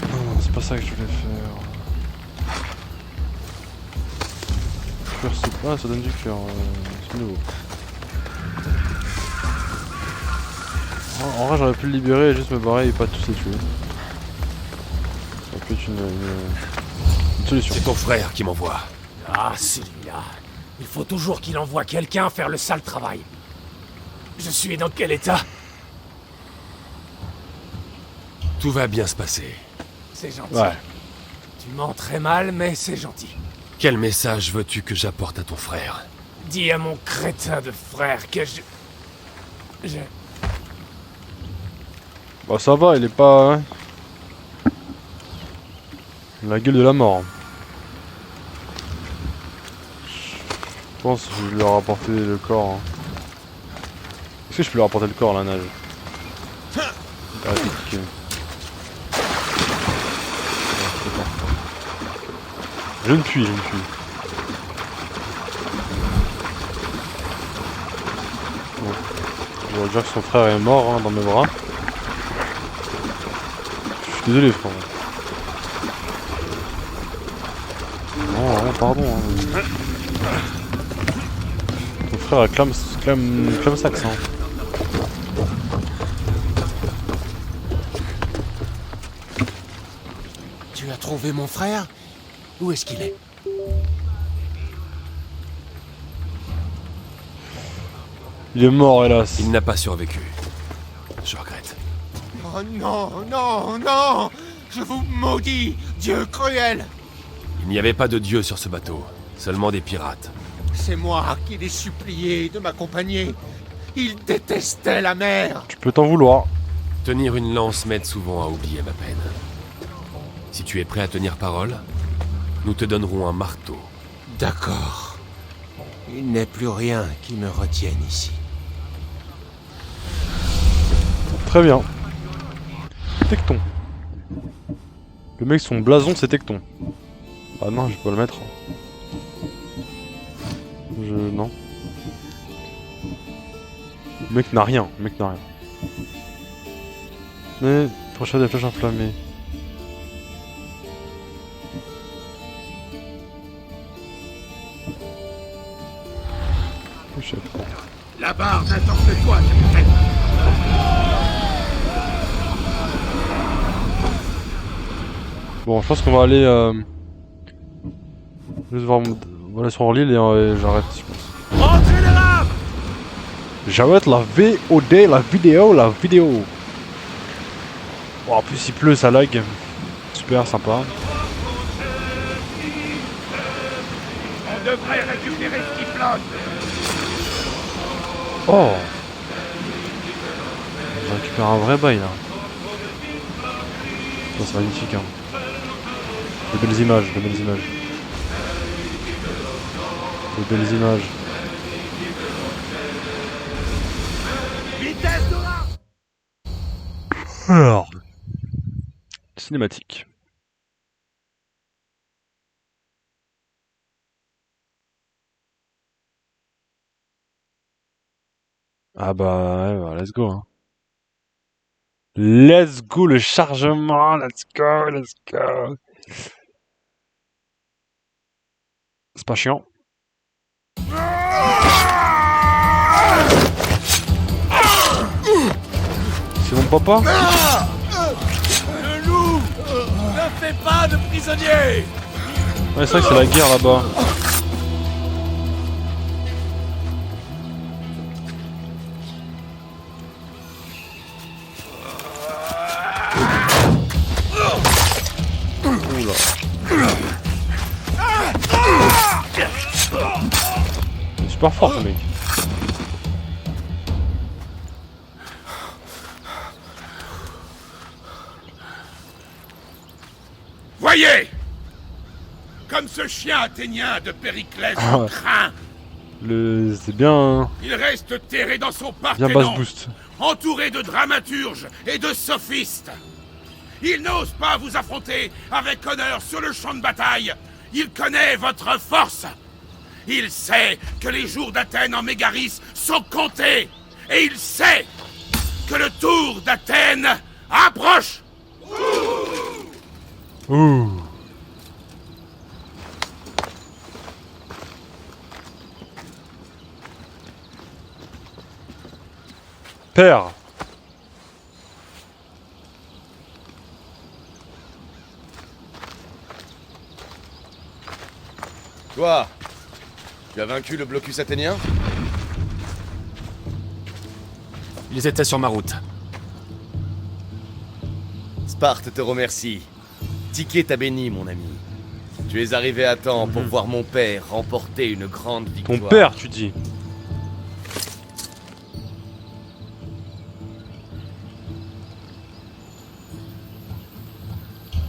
Non, c'est pas ça que je voulais faire. Cœur soupe. Ah, ça donne du cœur. C'est nouveau. En vrai, j'aurais pu le libérer et juste me barrer et pas tous les tuer. Ça peut être une solution. C'est ton frère qui m'envoie. Ah, celui-là. Il faut toujours qu'il envoie quelqu'un faire le sale travail. Je suis dans quel état? Tout va bien se passer. C'est gentil. Ouais. Tu mens très mal, mais c'est gentil. Quel message veux-tu que j'apporte à ton frère? Dis à mon crétin de frère que je... Bah ça va, il est pas... Hein. La gueule de la mort. Je pense que je vais lui rapporter le corps. Hein. Est-ce que je peux lui rapporter le corps la nage? Arrête de cliquer. Je ne puis. Bon. Je dois dire que son frère est mort hein, dans mes bras. Je suis désolé frère. Non, pardon. Hein. Ton frère a clame sax hein. Tu as trouvé mon frère? Où est-ce qu'il est? Il est mort hélas. Il n'a pas survécu. Je regrette. Oh non, non, non! Je vous maudis, Dieu cruel! Il n'y avait pas de dieu sur ce bateau, seulement des pirates. C'est moi qui l'ai supplié de m'accompagner. Il détestait la mer. Tu peux t'en vouloir. Tenir une lance m'aide souvent à oublier ma peine. Si tu es prêt à tenir parole, nous te donnerons un marteau. D'accord. Il n'est plus rien qui me retienne ici. Très bien. Tecton. Le mec, son blason, c'est Tecton. Ah non, je peux pas le mettre. Non. Le mec n'a rien. Mais, prochain des flèches enflammées. Je sais pas. La barre n'attend que toi, capitaine. Bon, je pense qu'on va aller juste voir on va aller sur l'île et j'arrête, je pense. Rentrez les rames! J'arrête la VOD, la vidéo. Bon, en plus il pleut, ça lag. Super sympa. On devrait récupérer ce qui flotte. Oh, on récupère un vrai bail là. Ça c'est magnifique hein. De belles images. Vitesse de rame! Cinématique. Ah bah, ouais, bah, let's go. Hein. Let's go le chargement, let's go, let's go. C'est pas chiant. C'est mon papa? Le loup ne fait pas de prisonniers. Ouais, c'est vrai que c'est la guerre là-bas. Oula. Il est super fort ce mec. Voyez, comme ce chien athénien de Périclès Ah ouais. craint. C'est bien. Il reste terré dans son Bien bass Parthénon, boost. entouré de dramaturges et de sophistes. Il n'ose pas vous affronter avec honneur sur le champ de bataille. Il connaît votre force. Il sait que les jours d'Athènes en Mégaris sont comptés. Et il sait que le tour d'Athènes approche. Ouh. Père. Toi, tu as vaincu le blocus athénien? Ils étaient sur ma route. Sparte te remercie. Ticket t'a béni, mon ami. Tu es arrivé à temps pour voir mon père remporter une grande victoire. Ton père, tu dis.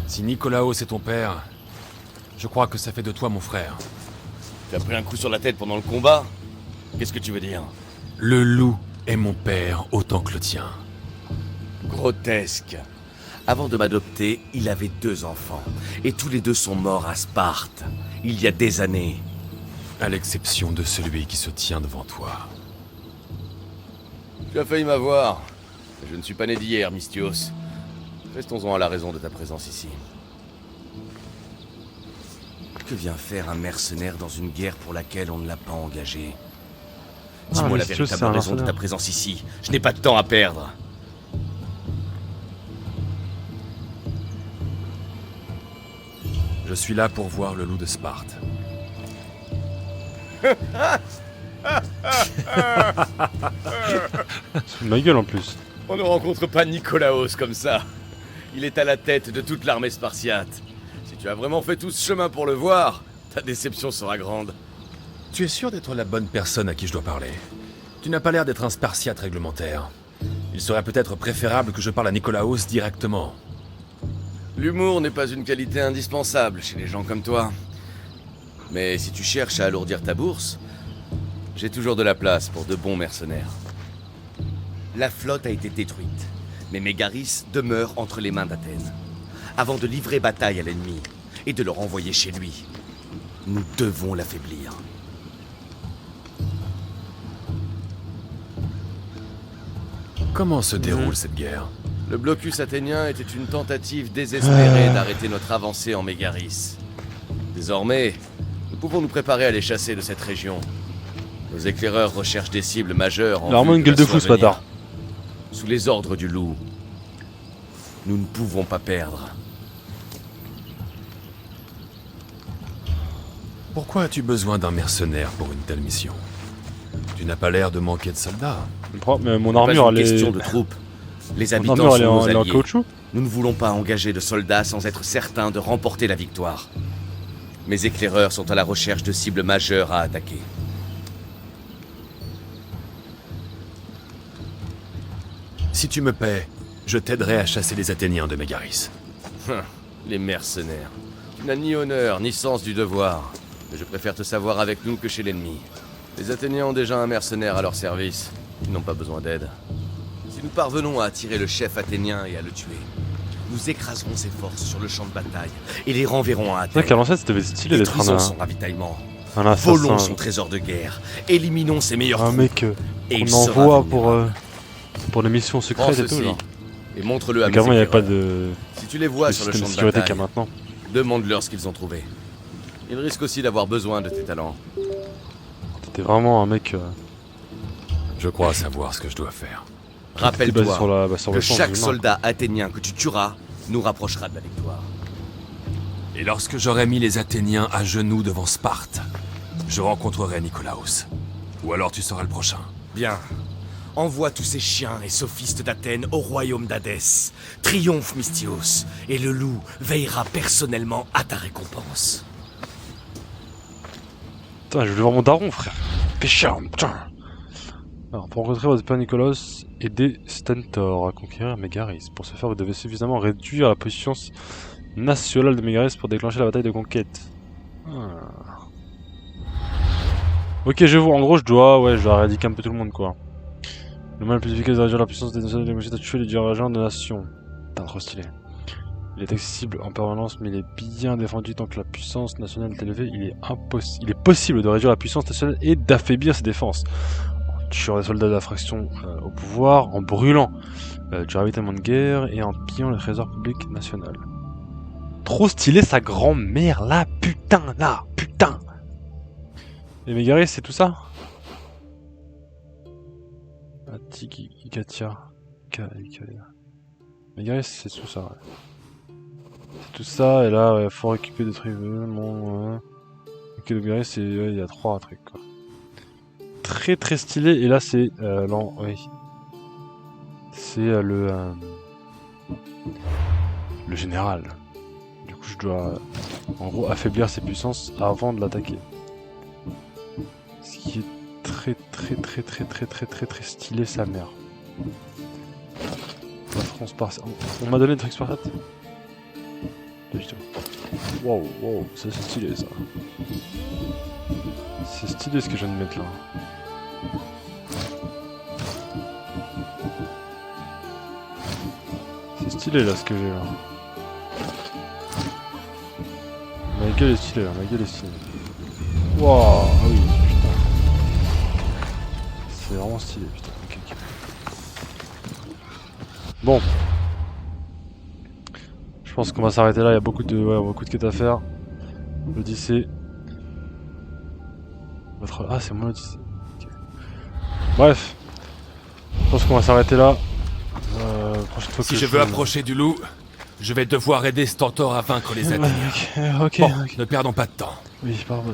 Si Nicolaos est ton père, je crois que ça fait de toi mon frère. Tu as pris un coup sur la tête pendant le combat? Qu'est-ce que tu veux dire? Le loup est mon père autant que le tien. Grotesque. Avant de m'adopter, il avait 2 enfants. Et tous les 2 sont morts à Sparte, il y a des années. À l'exception de celui qui se tient devant toi. Tu as failli m'avoir. Je ne suis pas né d'hier, Mystios. Restons-en à la raison de ta présence ici. Que vient faire un mercenaire dans une guerre pour laquelle on ne l'a pas engagé? Dis-moi la Mystios, c'est véritable un raison de ta mercenaire. présence ici. Je n'ai pas de temps à perdre. Je suis là pour voir le loup de Sparte. C'est ma gueule en plus. On ne rencontre pas Nicolaos comme ça. Il est à la tête de toute l'armée spartiate. Si tu as vraiment fait tout ce chemin pour le voir, ta déception sera grande. Tu es sûr d'être la bonne personne à qui je dois parler? Tu n'as pas l'air d'être un spartiate réglementaire. Il serait peut-être préférable que je parle à Nicolaos directement. L'humour n'est pas une qualité indispensable chez les gens comme toi. Mais si tu cherches à alourdir ta bourse, j'ai toujours de la place pour de bons mercenaires. La flotte a été détruite, mais Mégaris demeure entre les mains d'Athènes. Avant de livrer bataille à l'ennemi et de le renvoyer chez lui, nous devons l'affaiblir. Comment se déroule cette guerre? Le blocus athénien était une tentative désespérée d'arrêter notre avancée en Mégaris. Désormais, nous pouvons nous préparer à les chasser de cette région. Nos éclaireurs recherchent des cibles majeures en Vraiment vue une gueule de l'assaut fou à ce venir. bâtard. Sous les ordres du loup, nous ne pouvons pas perdre. Pourquoi as-tu besoin d'un mercenaire pour une telle mission? Tu n'as pas l'air de manquer de soldats. Mais mon Pas armure, une elle est... question de troupes. Les Mon habitants armure, elle est sont en, nos elle est en alliés. caoutchouc. Nous ne voulons pas engager de soldats sans être certains de remporter la victoire. Mes éclaireurs sont à la recherche de cibles majeures à attaquer. Si tu me paies, je t'aiderai à chasser les Athéniens de Mégaris. Les mercenaires. Tu n'as ni honneur, ni sens du devoir. Mais je préfère te savoir avec nous que chez l'ennemi. Les Athéniens ont déjà un mercenaire à leur service. Ils n'ont pas besoin d'aide. Si nous parvenons à attirer le chef athénien et à le tuer, nous écraserons ses forces sur le champ de bataille et les renverrons à C'est vrai Athènes. qu'à l'ancienne c'était stylé d'être Détruisons son ravitaillement. un assassin. Volons son trésor de guerre. Éliminons ses meilleurs Un troupes. mec Et il qu'on sera envoie vulnérable. pour les missions Prends secrètes et tout. ceci Genre. et montre-le à Donc mes avant il n'y avait pas éclaireurs. de Si tu les vois sur le système champ de de sécurité qu'il y a bataille, maintenant. demande-leur ce qu'ils ont trouvé. Ils risquent aussi d'avoir besoin de tes talents. T'étais vraiment un mec Je crois savoir ce que je dois faire. qui était basé sur Rappelle-toi la sur que le sang chaque humain. soldat athénien que tu tueras nous rapprochera de la victoire. Et lorsque j'aurai mis les Athéniens à genoux devant Sparte, je rencontrerai Nicolaos. Ou alors tu seras le prochain. Bien. Envoie tous ces chiens et sophistes d'Athènes au royaume d'Hadès. Triomphe, Mystios, et le loup veillera personnellement à ta récompense. Putain, je voulais voir mon daron, frère. Péchard, putain. Alors, pour rencontrer votre père Nicolas, aidez Stentor à conquérir Mégaris. Pour ce faire, vous devez suffisamment réduire la puissance nationale de Mégaris pour déclencher la bataille de conquête. Ah. Ok, je vois. En gros, je dois éradiquer un peu tout le monde, quoi. Le moyen le plus efficace de réduire la puissance des nations c'est de tuer les dirigeants de nations. Putain, trop stylé. Il est accessible en permanence, mais il est bien défendu tant que la puissance nationale est élevée. Il est possible de réduire la puissance nationale et d'affaiblir ses défenses. En tuant les soldats de la fraction au pouvoir, en brûlant du ravitaillement de guerre et en pillant le trésor public national. Trop stylé sa grand-mère là, putain, là, putain. Et Mégaris, c'est tout ça? Atiki, Katia, Mégaris, c'est tout ça, ouais. C'est tout ça, et là, il faut récupérer des trucs. Bon, ok, le Mégaris, c'est. Il y a 3 trucs, quoi. Très très stylé, et là, c'est. Oui. C'est le général. Du coup, je dois. En gros, affaiblir ses puissances avant de l'attaquer. Ce qui est très stylé sa mère. La France on m'a donné des trucs spartiates? Pas du tout. Wow, ça c'est stylé ça. C'est stylé ce que je viens de mettre là. C'est stylé là ce que j'ai là. Ma gueule est stylée là, ma gueule est stylée. Wow, ah oui. C'est vraiment stylé, putain. Ok. Bon. Je pense qu'on va s'arrêter là, il y a beaucoup de quêtes à faire. L'Odyssée. Ah, c'est mon Odyssée. Okay. Bref. Je pense qu'on va s'arrêter là. Prochaine fois Si je veux approcher du loup, je vais devoir aider Stentor à vaincre les Athéniens. Ok. Ne perdons pas de temps. Oui, pardon.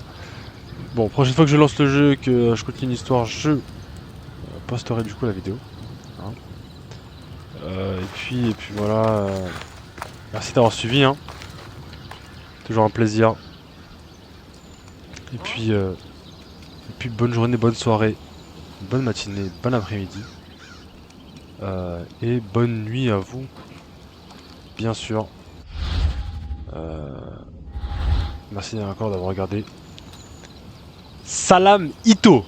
Bon, prochaine fois que je lance le jeu, que je continue l'histoire, je posterai du coup la vidéo. Hein. Et puis voilà. Merci d'avoir suivi. Hein. Toujours un plaisir. Et puis bonne journée, bonne soirée, bonne matinée, bon après-midi. Et bonne nuit à vous. Bien sûr. Merci encore d'avoir regardé. Salam Ito.